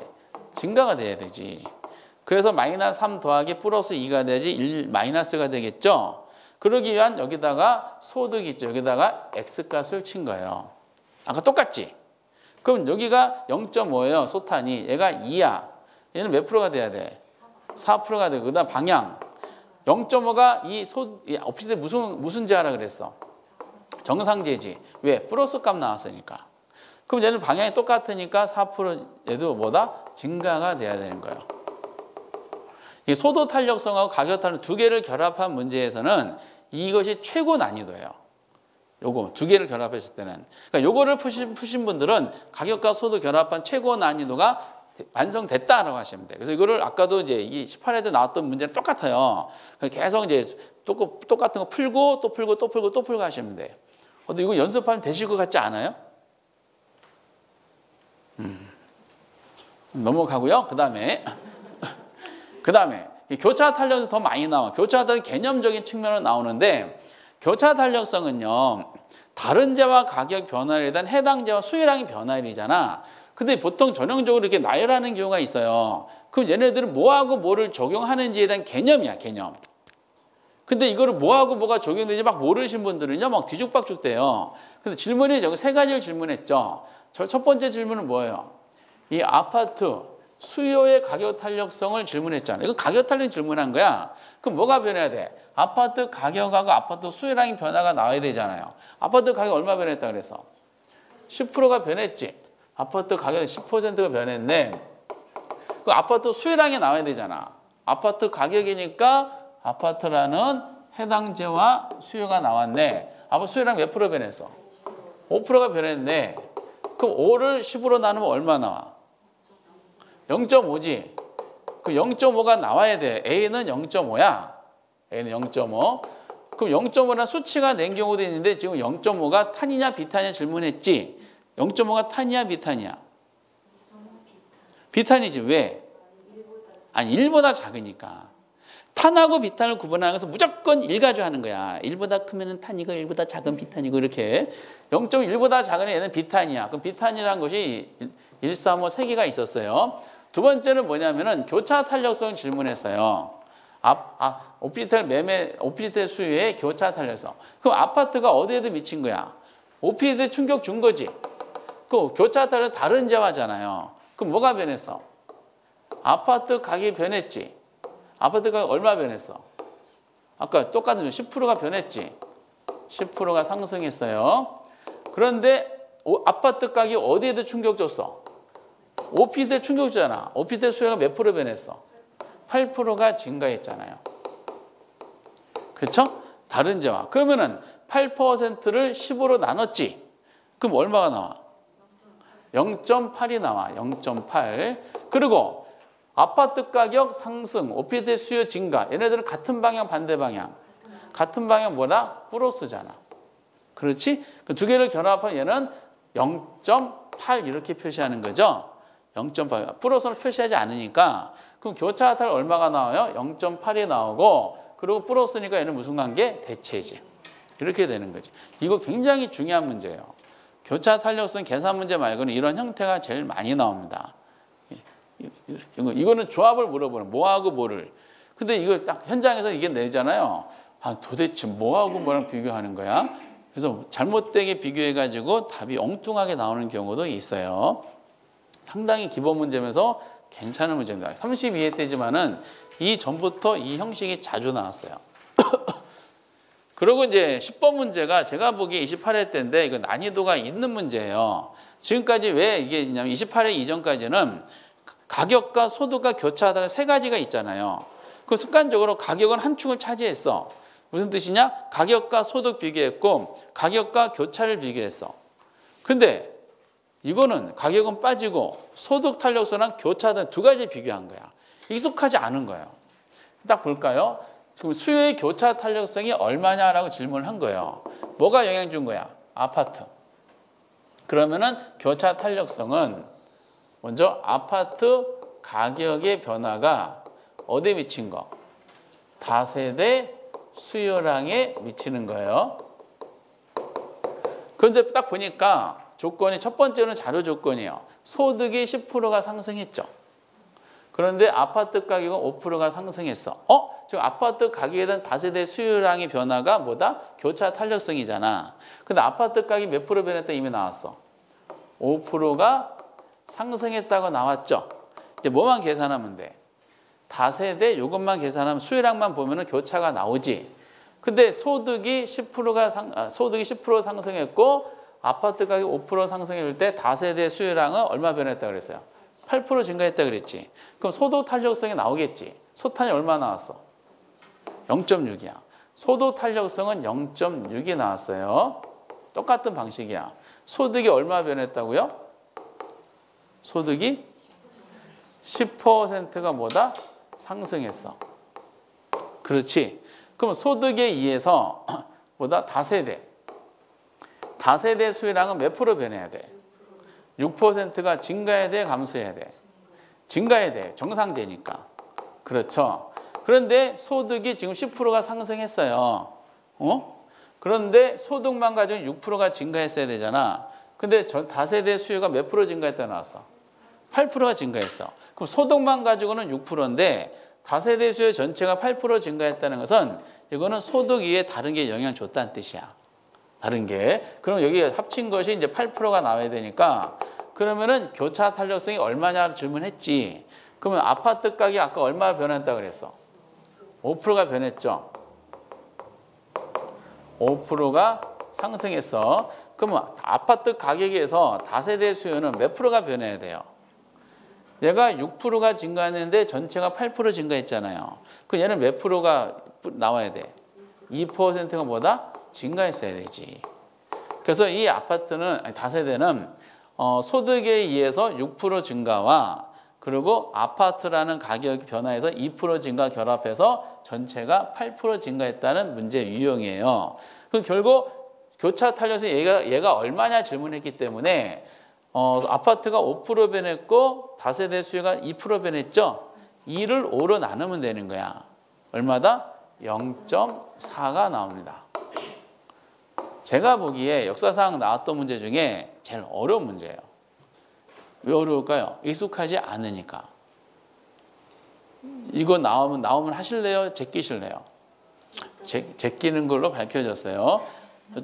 Speaker 1: 증가가 돼야 되지. 그래서 마이너스 3 더하기 플러스 2가 되지 1 마이너스가 되겠죠. 그러기 위한 여기다가 소득이 있죠. 여기다가 X값을 친 거예요. 아까 똑같지? 그럼 여기가 0.5예요. 소탄이. 얘가 2야. 얘는 몇 프로가 돼야 돼? 4%가 되고 그다음 방향. 0.5가 이 오피스에 무슨 제하라 그랬어? 정상제지. 왜? 플러스 값 나왔으니까. 그럼 얘는 방향이 똑같으니까 4% 얘도 뭐다? 증가가 돼야 되는 거예요. 이 소득 탄력성하고 가격 탄력 두 개를 결합한 문제에서는 이것이 최고 난이도예요. 요거 두 개를 결합했을 때는. 그러니까 요거를 푸신 분들은 가격과 소득 결합한 최고 난이도가 완성됐다라고 하시면 돼요. 그래서 이거를 아까도 이제 이 18회에 나왔던 문제랑 똑같아요. 계속 이제 똑같은 거 풀고 또 풀고 또 풀고 또 풀고 하시면 돼요. 근데 이거 연습하면 되실 것 같지 않아요? 넘어가고요. 그다음에 교차 탄력성이 더 많이 나와. 교차 탄력 개념적인 측면으로 나오는데 교차 탄력성은요. 다른 재와 가격 변화에 대한 해당 재와 수혜량이 변화율이잖아. 근데 보통 전형적으로 이렇게 나열하는 경우가 있어요. 그럼 얘네들은 뭐하고 뭐를 적용하는지에 대한 개념이야, 개념. 근데 이거를 뭐하고 뭐가 적용되는지 막 모르신 분들은요, 막 뒤죽박죽 돼요. 근데 질문이 저거 세 가지를 질문했죠. 첫 번째 질문은 뭐예요? 이 아파트 수요의 가격 탄력성을 질문했잖아요. 이거 가격 탄력 질문한 거야. 그럼 뭐가 변해야 돼? 아파트 가격하고 아파트 수요량의 변화가 나와야 되잖아요. 아파트 가격 얼마 변했다 그래서? 10%가 변했지. 아파트 가격이 10%가 변했네. 그 아파트 수요량이 나와야 되잖아. 아파트 가격이니까 아파트라는 해당재와 수요가 나왔네. 아파트 수요량 몇 프로 변했어? 5%가 변했네. 그럼 5를 10으로 나누면 얼마 나와? 0.5지. 그 0.5가 나와야 돼. A는 0.5야. A는 0.5. 그럼 0.5란 수치가 낸 경우도 있는데 지금 0.5가 탄이냐 비탄이냐 질문했지. 0.5가 탄이야 비탄이야? 비탄이지. 왜? 아니 1보다 작으니까. 탄하고 비탄을 구분하는 것은 무조건 1가지고 하는 거야. 1보다 크면 탄이고 1보다 작은 비탄이고 이렇게. 0.1보다 작은 얘는 비탄이야. 그럼 비탄이라는 것이 1, 3, 5 3개가 있었어요. 두 번째는 뭐냐면은 교차 탄력성 질문했어요. 오피지텔 수요의 교차 탄력성. 그럼 아파트가 어디에도 미친 거야? 오피지텔 충격 준 거지. 그 교차 탄력 다른 재화잖아요. 그럼 뭐가 변했어? 아파트 가격이 변했지. 아파트 가격 얼마 변했어? 아까 똑같은 10%가 변했지. 10%가 상승했어요. 그런데 아파트 가격이 어디에도 충격 줬어? 오피지텔 충격 줬잖아. 오피지텔 수요가 몇 프로 변했어? 8%가 증가했잖아요. 그렇죠? 다른 재화. 그러면은 8%를 10으로 나눴지. 그럼 얼마가 나와? 0.8이 나와. 0.8. 그리고 아파트 가격 상승, 오피지텔 수요 증가. 얘네들은 같은 방향, 반대 방향. 같은 방향 뭐다? 플러스잖아. 그렇지? 그 두 개를 결합하면 얘는 0.8 이렇게 표시하는 거죠. 0.8. 플러스는 표시하지 않으니까 그럼 교차 탄력 얼마가 나와요? 0.8이 나오고 그리고 플러스니까 얘는 무슨 관계? 대체지. 이렇게 되는 거지. 이거 굉장히 중요한 문제예요. 교차 탄력성 계산 문제 말고는 이런 형태가 제일 많이 나옵니다. 이거는 조합을 물어보는 뭐하고 뭐를. 근데 이거 딱 현장에서 이게 내잖아요. 아, 도대체 뭐하고 뭐랑 비교하는 거야? 그래서 잘못되게 비교해가지고 답이 엉뚱하게 나오는 경우도 있어요. 상당히 기본 문제면서 괜찮은 문제입니다. 32회 때지만은 이 전부터 이 형식이 자주 나왔어요. 그리고 이제 10번 문제가 제가 보기에 28회 때인데 이거 난이도가 있는 문제예요. 지금까지 왜 이게 있냐면 28회 이전까지는 가격과 소득과 교차하다가 세 가지가 있잖아요. 그 습관적으로 가격은 한 축을 차지했어. 무슨 뜻이냐? 가격과 소득 비교했고 가격과 교차를 비교했어. 근데 이거는 가격은 빠지고 소득 탄력성랑 교차하다 두 가지 비교한 거야. 익숙하지 않은 거예요. 딱 볼까요? 그럼 수요의 교차 탄력성이 얼마냐라고 질문을 한 거예요. 뭐가 영향 준 거야? 아파트. 그러면은 교차 탄력성은 먼저 아파트 가격의 변화가 어디에 미친 거? 다세대 수요량에 미치는 거예요. 그런데 딱 보니까 조건이 첫 번째는 자료 조건이에요. 소득이 10%가 상승했죠. 그런데 아파트 가격은 5%가 상승했어. 지금 아파트 가격에 대한 다세대 수요량의 변화가 뭐다? 교차 탄력성이잖아. 근데 아파트 가격이 몇 프로 변했다 이미 나왔어. 5%가 상승했다고 나왔죠. 이제 뭐만 계산하면 돼? 다세대 요것만 계산하면 수요량만 보면은 교차가 나오지. 근데 소득이 10% 상승했고 아파트 가격 5% 상승했을 때 다세대 수요량은 얼마 변했다 그랬어요? 8% 증가했다 그랬지. 그럼 소득 탄력성이 나오겠지. 소탄이 얼마 나왔어? 0.6이야. 소득 탄력성은 0.6이 나왔어요. 똑같은 방식이야. 소득이 얼마 변했다고요? 소득이 10%가 뭐다? 상승했어. 그렇지. 그럼 소득에 의해서 뭐다? 다세대 수요량은 몇 프로 변해야 돼? 6%가 증가해야 돼? 감소해야 돼? 증가해야 돼. 정상되니까. 그렇죠. 그런데 소득이 지금 10%가 상승했어요. 그런데 소득만 가지고 6%가 증가했어야 되잖아. 근데 다세대 수요가 몇 프로 증가했다 나왔어? 8%가 증가했어. 그럼 소득만 가지고는 6%인데 다세대 수요 전체가 8% 증가했다는 것은 이거는 소득 위에 다른 게 영향을 줬다는 뜻이야. 다른 게. 그럼 여기 합친 것이 이제 8%가 나와야 되니까 그러면은 교차 탄력성이 얼마냐 질문했지. 그러면 아파트 가격이 아까 얼마 변했다 그랬어? 5%가 변했죠. 5%가 상승했어. 그러면 아파트 가격에서 다세대 수요는 몇 프로가 변해야 돼요? 얘가 6%가 증가했는데 전체가 8% 증가했잖아요. 그럼 얘는 몇 프로가 나와야 돼? 2%가 뭐다? 증가했어야 되지. 그래서 이 아파트는 다세대는 소득에 의해서 6% 증가와 그리고 아파트라는 가격 변화에서 2% 증가 결합해서 전체가 8% 증가했다는 문제 유형이에요. 그럼 결국 교차 탄력에서 얘가 얼마냐 질문했기 때문에 아파트가 5% 변했고 다세대 수요가 2% 변했죠. 2를 5로 나누면 되는 거야. 얼마다? 0.4가 나옵니다. 제가 보기에 역사상 나왔던 문제 중에 제일 어려운 문제예요. 왜 어려울까요? 익숙하지 않으니까. 이거 나오면 하실래요? 제끼실래요? 제끼는 걸로 밝혀졌어요.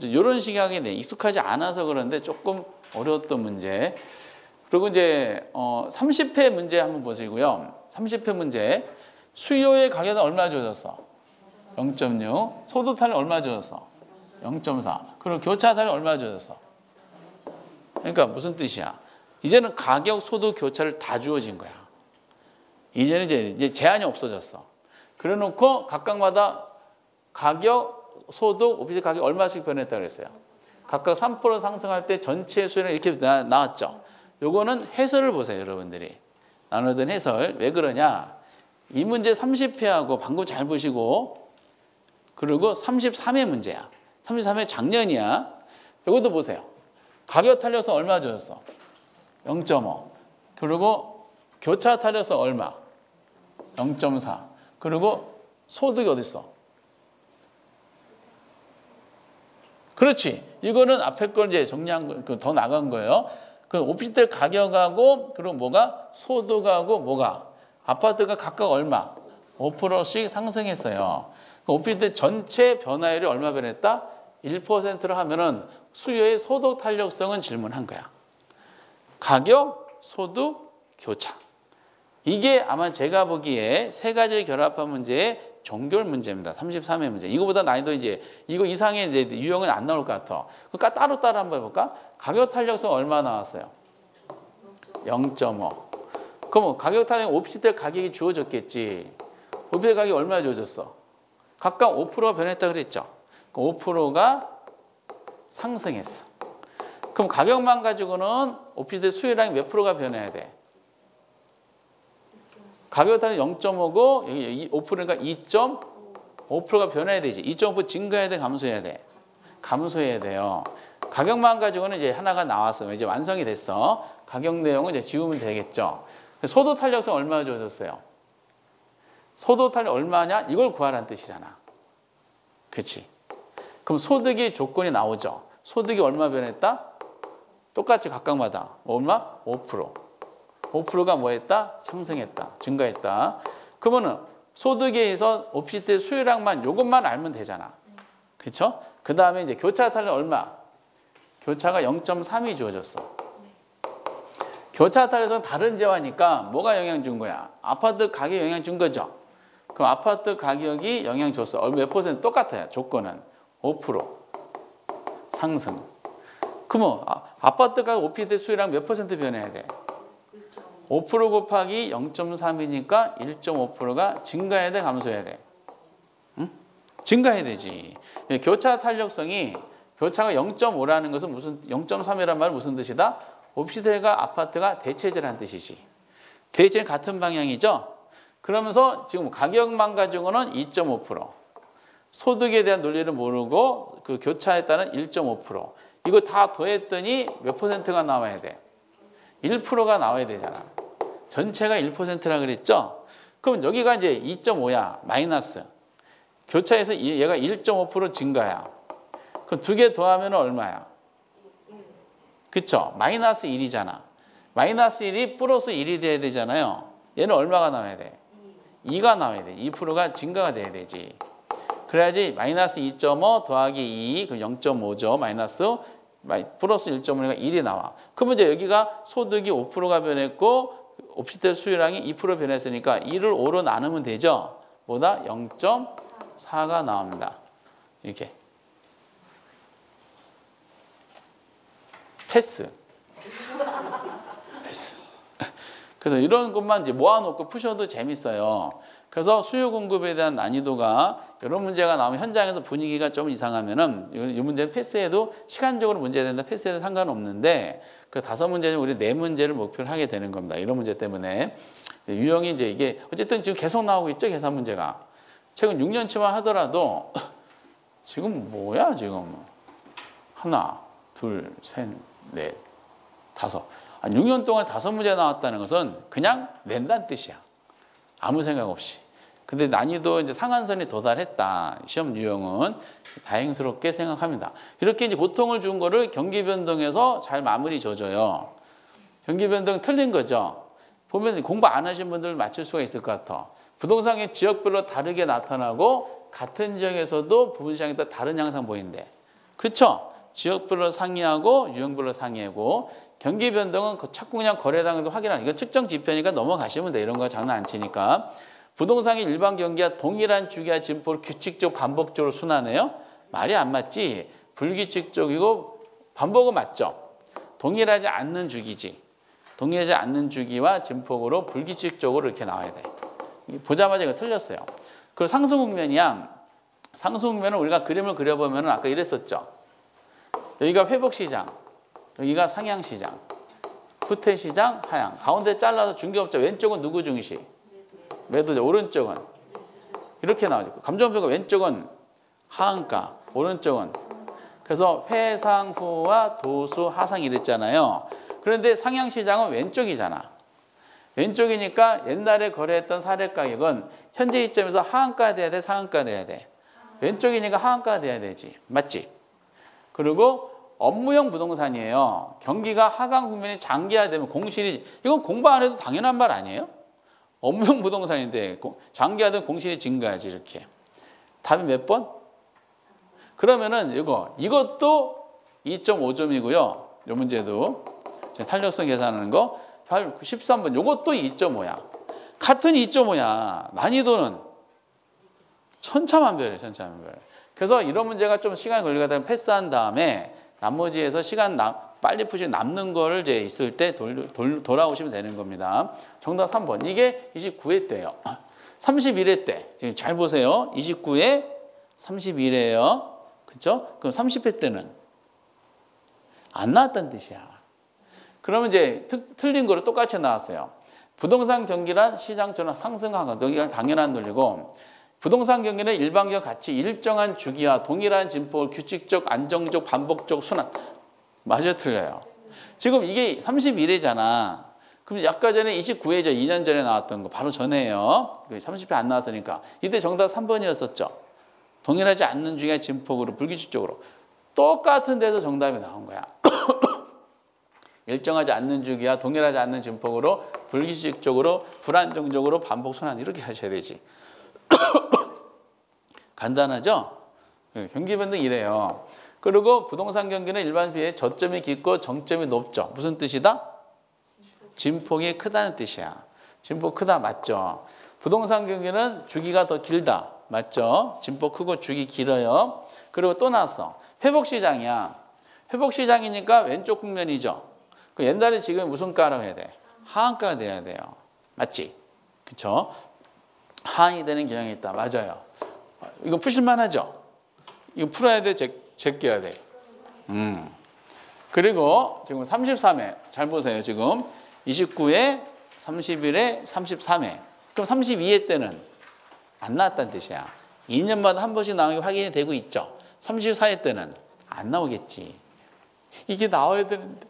Speaker 1: 이런 식이 하게 돼. 익숙하지 않아서 그런데 조금 어려웠던 문제. 그리고 이제 30회 문제 한번 보시고요. 30회 문제. 수요의 가격은 얼마 주어졌어? 0.6. 소득탄은 얼마 주어졌어? 0.4. 그리고 교차탄은 얼마 주어졌어? 그러니까 무슨 뜻이야? 이제는 가격, 소득, 교차를 다 주어진 거야. 이제는 이제 제한이 없어졌어. 그래 놓고 각각마다 가격, 소득, 오피스 가격 얼마씩 변했다고 그랬어요. 각각 3% 상승할 때 전체 수요는 이렇게 나왔죠. 요거는 해설을 보세요, 여러분들이. 나누던 해설. 왜 그러냐? 이 문제 30회하고 방금 잘 보시고 그리고 33회 문제야. 33회 작년이야. 요것도 보세요. 가격 탄력성 얼마 주었어? 0.5. 그리고 교차 탄력성 얼마? 0.4. 그리고 소득이 어디 있어? 그렇지. 이거는 앞에 걸 이제 정리한 거, 더 나간 거예요. 그 오피스텔 가격하고 그리고 뭐가? 소득하고 뭐가? 아파트가 각각 얼마? 5%씩 상승했어요. 그 오피스텔 전체 변화율이 얼마 변했다? 1%를 하면은 수요의 소득 탄력성은 질문한 거야. 가격, 소득, 교차. 이게 아마 제가 보기에 세 가지를 결합한 문제의 종결 문제입니다. 33회 문제. 이거보다 난이도 이제 이거 이상의 이제 유형은 안 나올 것 같아. 그러니까 따로 한번 해볼까? 가격 탄력성 얼마 나왔어요? 0.5. 그럼 가격 탄력 오피스텔 가격이 주어졌겠지. 오피스텔 가격이 얼마 주어졌어? 각각 5%가 변했다 그랬죠. 5%가 상승했어. 그럼 가격만 가지고는 오피스텔 수요량이 몇 프로가 변해야 돼? 가격 탄력 0.5고 여기 5%니까 2.5%가 변해야 되지. 2.5% 증가해야 돼, 감소해야 돼? 감소해야 돼요. 가격만 가지고는 이제 하나가 나왔어. 이제 완성이 됐어. 가격 내용은 이제 지우면 되겠죠. 소득 탄력성 얼마 주어졌어요? 소득 탄력 얼마냐? 이걸 구하라는 뜻이잖아. 그렇지? 그럼 소득이 조건이 나오죠. 소득이 얼마 변했다? 똑같이 각각마다 얼마? 5%. 5%가 뭐 했다? 상승했다. 증가했다. 그러면은 소득에 의해서 오피스텔 수요량만 요것만 알면 되잖아. 그렇죠? 그 다음에 이제 교차 탄력 얼마? 교차가 0.3이 주어졌어. 교차 탄력은 다른 재화니까 뭐가 영향 준 거야? 아파트 가격에 영향 준 거죠. 그럼 아파트 가격이 영향 줬어. 몇 퍼센트? 똑같아요. 조건은 5% 상승. 그러면 아파트 가격 오피스텔 수요량 몇 퍼센트 변해야 돼? 5% 곱하기 0.3이니까 1.5%가 증가해야 돼, 감소해야 돼? 응? 증가해야 되지. 교차 탄력성이 교차가 0.5라는 것은 무슨 0.3이란 말은 무슨 뜻이다? 오피스텔과 아파트가 대체제라는 뜻이지. 대체는 같은 방향이죠. 그러면서 지금 가격만 가지고는 2.5%, 소득에 대한 논리를 모르고 그 교차에 따른 1.5%, 이거 다 더했더니 몇 퍼센트가 나와야 돼? 1%가 나와야 되잖아. 전체가 1%라 그랬죠? 그럼 여기가 이제 2.5야. 마이너스. 교차에서 얘가 1.5% 증가야. 그럼 두 개 더하면 얼마야? 그쵸? 마이너스 1이잖아. 마이너스 1이 플러스 1이 돼야 되잖아요. 얘는 얼마가 나와야 돼? 2가 나와야 돼. 2%가 증가가 돼야 되지. 그래야지 마이너스 2.5 더하기 2, 그럼 0.5죠. 마이너스 플러스 1.5니까 1이 나와. 그러면 이제 여기가 소득이 5%가 변했고 옵시텔 수요량이 2% 변했으니까 2를 5로 나누면 되죠. 뭐다? 0.4가 나옵니다. 이렇게. 패스. 그래서 이런 것만 이제 모아놓고 푸셔도 재밌어요. 그래서 수요 공급에 대한 난이도가 이런 문제가 나오면 현장에서 분위기가 좀 이상하면은 이 문제는 패스해도 시간적으로 문제가 된다 패스해도 상관없는데 그 5문제는 우리 4문제를 목표로 하게 되는 겁니다. 이런 문제 때문에 유형이 이제 이게 어쨌든 지금 계속 나오고 있죠. 계산 문제가. 최근 6년치만 하더라도 지금 뭐야 지금 하나, 둘, 셋, 넷, 다섯. 6년 동안 5문제 나왔다는 것은 그냥 낸다는 뜻이야. 아무 생각 없이. 근데 난이도 이제 상한선이 도달했다. 시험 유형은 다행스럽게 생각합니다. 이렇게 이제 고통을 준 거를 경기 변동에서 잘 마무리 져줘요. 경기 변동 틀린 거죠. 보면서 공부 안 하신 분들 맞출 수가 있을 것 같아. 부동산의 지역별로 다르게 나타나고 같은 지역에서도 부분 시장에 따라 다른 양상 보인대. 그렇죠? 지역별로 상이하고 유형별로 상이하고 경기 변동은 자꾸 그냥 거래당도 확인하는 이거 측정 지표니까 넘어가시면 돼. 이런 거 장난 안 치니까. 부동산의 일반 경기와 동일한 주기와 진포를 규칙적 반복적으로 순환해요? 말이 안 맞지. 불규칙적이고 반복은 맞죠. 동일하지 않는 주기지. 동일하지 않는 주기와 진폭으로 불규칙적으로 이렇게 나와야 돼. 보자마자 이거 틀렸어요. 그리고 상승 국면이야. 상승 국면은 우리가 그림을 그려보면 아까 이랬었죠. 여기가 회복시장, 여기가 상향시장, 후퇴시장, 하향. 가운데 잘라서 중개업자 왼쪽은 누구 중시? 매도자. 오른쪽은 이렇게 나오죠. 감정표가 왼쪽은 하한가, 오른쪽은. 그래서 회상후와 도수, 하상 이랬잖아요. 그런데 상향시장은 왼쪽이잖아. 왼쪽이니까 옛날에 거래했던 사례가격은 현재 시점에서 하한가 돼야 돼, 상한가 돼야 돼? 왼쪽이니까 하한가 돼야 되지. 맞지? 그리고 업무용 부동산이에요. 경기가 하강 국면이 장기화되면 공실이, 이건 공부 안 해도 당연한 말 아니에요? 업무용 부동산인데 장기화되면 공실이 증가하지 이렇게. 답이 몇 번? 그러면은 이것도 2.5점이고요. 이 문제도 탄력성 계산하는 거 13번 이것도 2.5야. 같은 2.5야. 난이도는 천차만별이에요. 천차만별. 그래서 이런 문제가 좀 시간이 걸리거든 패스한 다음에 나머지에서 시간 빨리 푸시 남는 거를 이제 있을 때 돌아오시면 되는 겁니다. 정답 3번. 이게 29회 때예요. 31회 때. 지금 잘 보세요. 29회 31회예요. 그렇죠? 그럼 30회 때는 안 나왔다는 뜻이야. 그러면 이제 틀린 거로 똑같이 나왔어요. 부동산 경기란 시장 전환 상승하는 거. 여기가 당연한 논리고 부동산 경기는 일반 경기와 같이 일정한 주기와 동일한 진폭을 규칙적, 안정적, 반복적, 순환. 맞아요, 틀려요? 지금 이게 31회잖아. 그럼 아까 전에 29회죠. 2년 전에 나왔던 거. 바로 전에요. 30회 안 나왔으니까. 이때 정답 3번이었었죠. 동일하지 않는 주기와 진폭으로 불규칙적으로. 똑같은 데서 정답이 나온 거야. 일정하지 않는 주기와 동일하지 않는 진폭으로 불규칙적으로 불안정적으로 반복 순환 이렇게 하셔야 되지. 간단하죠? 경기 변동 이래요. 그리고 부동산 경기는 일반 비해 저점이 깊고 정점이 높죠. 무슨 뜻이다? 진폭이 크다는 뜻이야. 진폭 크다 맞죠? 부동산 경기는 주기가 더 길다. 맞죠? 진폭 크고 주기 길어요. 그리고 또 나왔어. 회복시장이야. 회복시장이니까 왼쪽 국면이죠. 그 옛날에 지금 무슨 가라고 해야 돼? 하한가가 돼야 돼요. 맞지? 그쵸? 하한이 되는 경향이 있다. 맞아요. 이거 푸실만 하죠? 이거 풀어야 돼? 제껴야 돼? 그리고 지금 33회. 잘 보세요. 지금 29회, 31회, 33회. 그럼 32회 때는 안 나왔다는 뜻이야. 2년마다 한 번씩 나오는 게 확인이 되고 있죠. 34회 때는 안 나오겠지. 이게 나와야 되는데.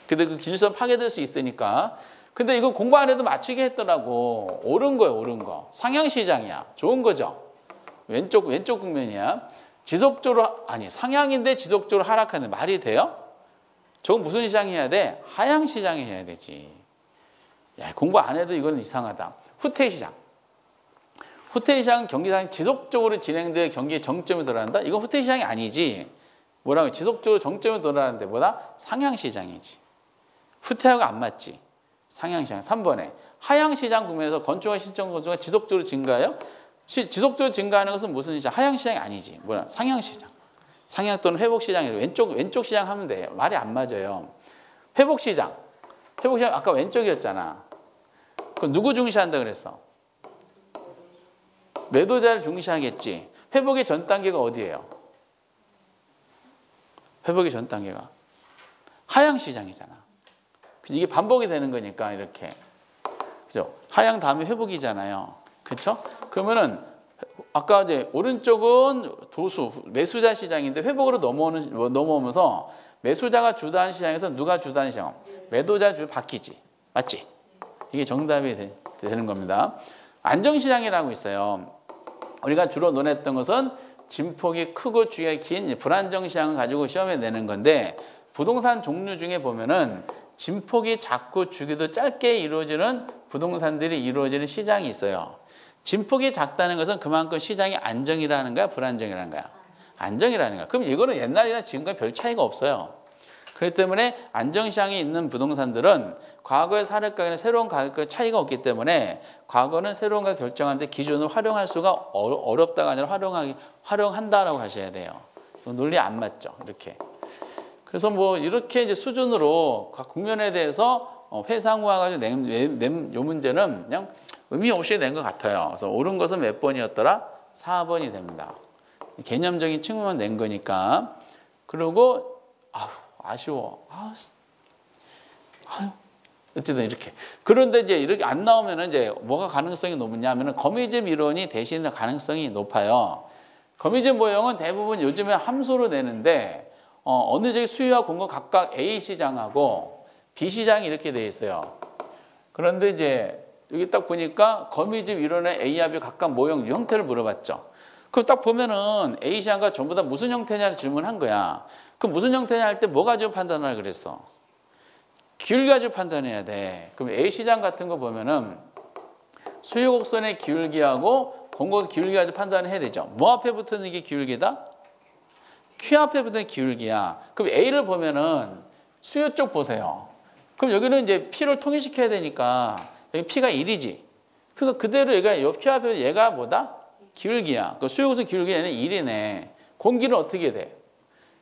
Speaker 1: 근데 그 기준선 파괴될 수 있으니까. 근데 이거 공부 안 해도 맞추게 했더라고. 옳은 거예요, 옳은 거. 상향시장이야. 좋은 거죠. 왼쪽 국면이야. 지속적으로 아니 상향인데 지속적으로 하락하는 말이 돼요? 저건 무슨 시장이 해야 돼? 하향 시장이 해야 되지. 야, 공부 안 해도 이건 이상하다. 후퇴 시장. 후퇴 시장은 경기상이 지속적으로 진행돼 경기의 정점에 도달한다? 이건 후퇴 시장이 아니지. 뭐라고? 지속적으로 정점에 도달하는데 뭐다? 상향 시장이지. 후퇴하고 안 맞지. 상향 시장. 3번에 하향 시장 국면에서 건축과 신청 건수가 지속적으로 증가해요? 지속적으로 증가하는 것은 무슨 시장? 하향 시장이 아니지. 뭐야? 상향 시장. 상향 또는 회복 시장이래. 왼쪽 시장 하면 돼. 말이 안 맞아요. 회복 시장. 회복 시장 아까 왼쪽이었잖아. 그럼 누구 중시한다 그랬어? 매도자를 중시하겠지. 회복의 전 단계가 어디예요? 회복의 전 단계가 하향 시장이잖아. 이게 반복이 되는 거니까 이렇게. 그죠? 하향 다음에 회복이잖아요. 그렇죠? 그러면은 아까 이제 오른쪽은 도수 매수자 시장인데 회복으로 넘어오면서 매수자가 주도하는 시장에서 누가 주도하는 시장? 매도자 주 바뀌지. 맞지? 이게 정답이 되는 겁니다. 안정시장이라고 있어요. 우리가 주로 논했던 것은 진폭이 크고 주기가 긴 불안정시장을 가지고 시험에 내는 건데 부동산 종류 중에 보면은 진폭이 작고 주기도 짧게 이루어지는 부동산들이 이루어지는 시장이 있어요. 진폭이 작다는 것은 그만큼 시장이 안정이라는 거야, 불안정이라는 거야? 안정이라는 거야. 그럼 이거는 옛날이나 지금과 별 차이가 없어요. 그렇기 때문에 안정시장이 있는 부동산들은 과거의 사례가격이나 새로운 가격과 차이가 없기 때문에 과거는 새로운 가격 결정하는데 기준을 활용할 수가 어렵다가 아니라 활용한다라고 하셔야 돼요. 논리 안 맞죠? 이렇게. 그래서 뭐 이렇게 이제 수준으로 각 국면에 대해서 회상화 가지고 낸 요 문제는 그냥 의미 없이 낸 것 같아요. 그래서 옳은 것은 몇 번이었더라? 4번이 됩니다. 개념적인 측면만 낸 거니까. 그리고 아쉬워. 어쨌든 이렇게. 그런데 이제 이렇게 안 나오면은 이제 뭐가 가능성이 높냐면은 거미집 이론이 대신 가능성이 높아요. 거미집 모형은 대부분 요즘에 함수로 내는데 어느 지역 수요와 공급 각각 A 시장하고 B 시장이 이렇게 돼 있어요. 그런데 이제 여기 딱 보니까 거미집 이론의 A와 B 각각 모형 형태를 물어봤죠. 그럼 딱 보면은 A 시장과 전부 다 무슨 형태냐를 질문한 거야. 그럼 무슨 형태냐 할 때 뭐 가지고 판단하라 그랬어? 기울 가지고 판단해야 돼. 그럼 A 시장 같은 거 보면은 수요 곡선의 기울기하고 공급 기울기 가지고 판단을 해야 되죠. 뭐 앞에 붙는 게 기울기다? Q 앞에 붙는 기울기야. 그럼 A를 보면은 수요 쪽 보세요. 그럼 여기는 이제 P를 통일시켜야 되니까 여기 P가 1이지. 그러니까 그대로 얘가 Q 앞에 얘가 뭐다? 기울기야. 그 수요 곡선 기울기 얘는 1이네. 공기는 어떻게 돼?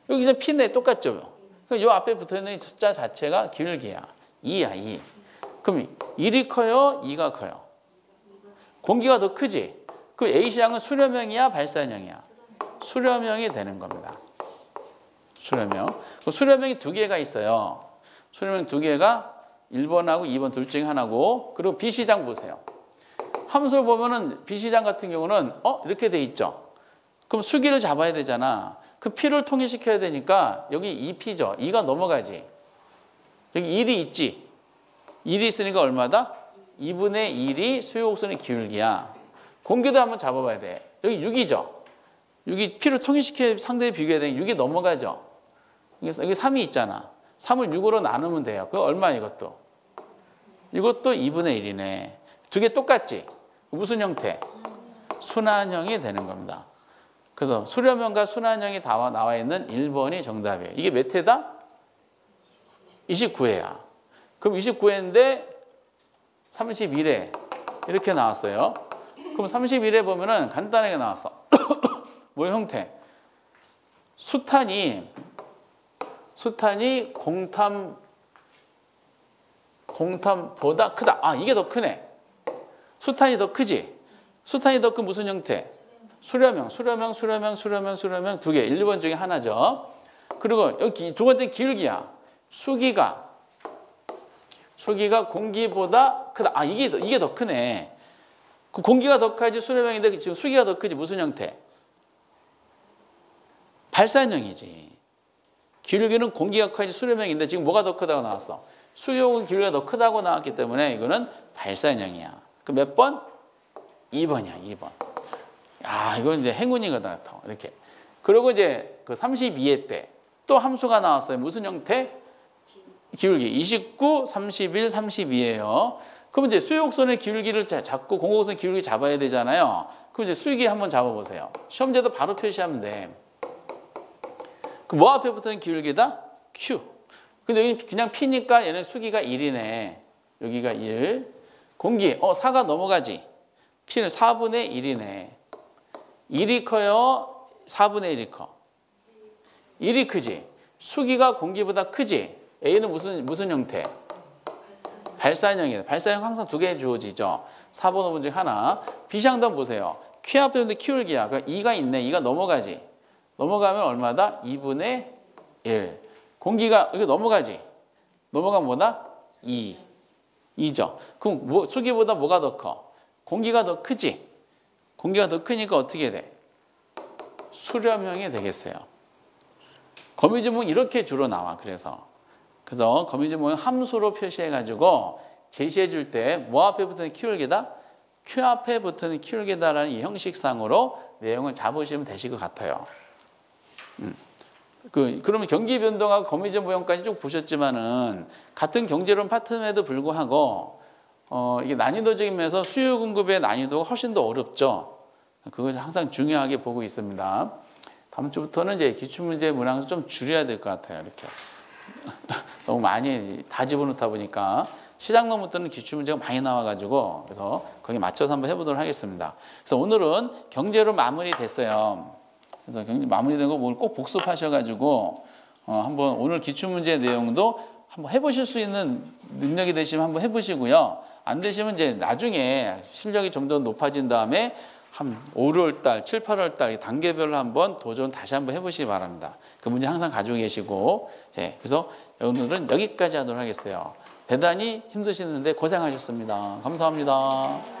Speaker 1: 여기서 P네 똑같죠. 그럼 요 앞에 붙어있는 숫자 자체가 기울기야. 2야, 2. 그럼 1이 커요? 2가 커요? 공기가 더 크지? 그럼 A 시장은 수렴형이야? 발산형이야? 수렴형이 되는 겁니다. 수렴형. 수렴형이 두 개가 있어요. 수렴형 두 개가 1번하고 2번 둘 중에 하나고 그리고 B 시장 보세요. 함수를 보면은 B 시장 같은 경우는 이렇게 돼 있죠. 그럼 수기를 잡아야 되잖아. 그 P를 통일시켜야 되니까 여기 2P죠. 2가 넘어가지. 여기 1이 있지. 1이 있으니까 얼마다? 2분의 1이 수요 곡선의 기울기야. 공기도 한번 잡아봐야 돼. 여기 6이죠. 6이 P를 통일시켜 상대에 비교해야 되니까 6이 넘어가죠. 여기 3이 있잖아. 3을 6으로 나누면 돼요. 그거 얼마 이것도? 이것도 2분의 1이네. 두 개 똑같지? 무슨 형태? 순환형이 되는 겁니다. 그래서 수렴형과 순환형이 나와 있는 1번이 정답이에요. 이게 몇 회다? 29회야. 그럼 29회인데 31회 이렇게 나왔어요. 그럼 31회 보면은 간단하게 나왔어. 뭐 형태? 수탄이 공탄보다 크다. 이게 더 크네. 수탄이 더 크지? 수탄이 더 큰 무슨 형태? 수렴형 두 개. 1번 중에 하나죠. 그리고 여기 두 번째 기울기야. 수기가 공기보다 크다. 이게 더 크네. 그 공기가 더 커야지 수렴형인데 지금 수기가 더 크지. 무슨 형태? 발산형이지. 기울기는 공기가 커야지 수렴형인데 지금 뭐가 더 크다고 나왔어? 수용은 기울기가 더 크다고 나왔기 때문에 이거는 발산형이야. 그 몇 번? 2번이야, 2번. 이건 이제 행운이거든. 이렇게. 그리고 이제 그 32회 때 또 함수가 나왔어요. 무슨 형태? 기울기. 29, 31, 32예요. 그럼 이제 수역선의 기울기를 잡고 공곡선 기울기 잡아야 되잖아요. 그럼 이제 수기 한번 잡아보세요. 시험제도 바로 표시하면 돼. 그 뭐 앞에 붙는 기울기다? Q. 근데 여기 그냥 P니까 얘는 수기가 1이네. 여기가 1. 공기. 4가 넘어가지. P는 4분의 1이네. 1이 커요? 4분의 1이 커? 1이 크지. 수기가 공기보다 크지. A는 무슨 형태? 발산형이에요. 발산형 항상 2개 주어지죠. 4번, 5번 중 하나. B장도 한번 보세요. Q 앞에 있는데 Q울기야. 그러니까 2가 있네. 2가 넘어가지. 넘어가면 얼마다? 2분의 1. 공기가 이거 넘어가지. 넘어가면 뭐다? 2. 2죠. 그럼 수기보다 뭐가 더 커? 공기가 더 크지. 공기가 더 크니까 어떻게 돼? 수렴형이 되겠어요. 거미지문 이렇게 주로 나와. 그래서 거미지문 함수로 표시해가지고 제시해줄 때 뭐 앞에 붙는 키울기다? Q 앞에 붙는 키울기다라는 이 형식상으로 내용을 잡으시면 되실 것 같아요. 그러면 경기 변동하고 거미지 모형까지 쭉 보셨지만은 같은 경제론 파트임에도 불구하고 이게 난이도적인 면에서 수요 공급의 난이도가 훨씬 더 어렵죠. 그걸 항상 중요하게 보고 있습니다. 다음 주부터는 이제 기출문제 문항에서 좀 줄여야 될 것 같아요. 이렇게 너무 많이 다 집어넣다 보니까 시작 논문부터는 기출문제가 많이 나와가지고 그래서 거기 맞춰서 한번 해보도록 하겠습니다. 그래서 오늘은 경제로 마무리됐어요. 그래서 경제 마무리된 거 오늘 꼭 복습하셔가지고 한번 오늘 기출문제 내용도 한번 해보실 수 있는 능력이 되시면 한번 해보시고요. 안 되시면 이제 나중에 실력이 좀 더 높아진 다음에 한 5, 6월 달, 7, 8월 달 단계별로 한번 도전 다시 한번 해보시기 바랍니다. 그 문제 항상 가지고 계시고, 그래서 오늘은 여기까지 하도록 하겠어요. 대단히 힘드시는데 고생하셨습니다. 감사합니다.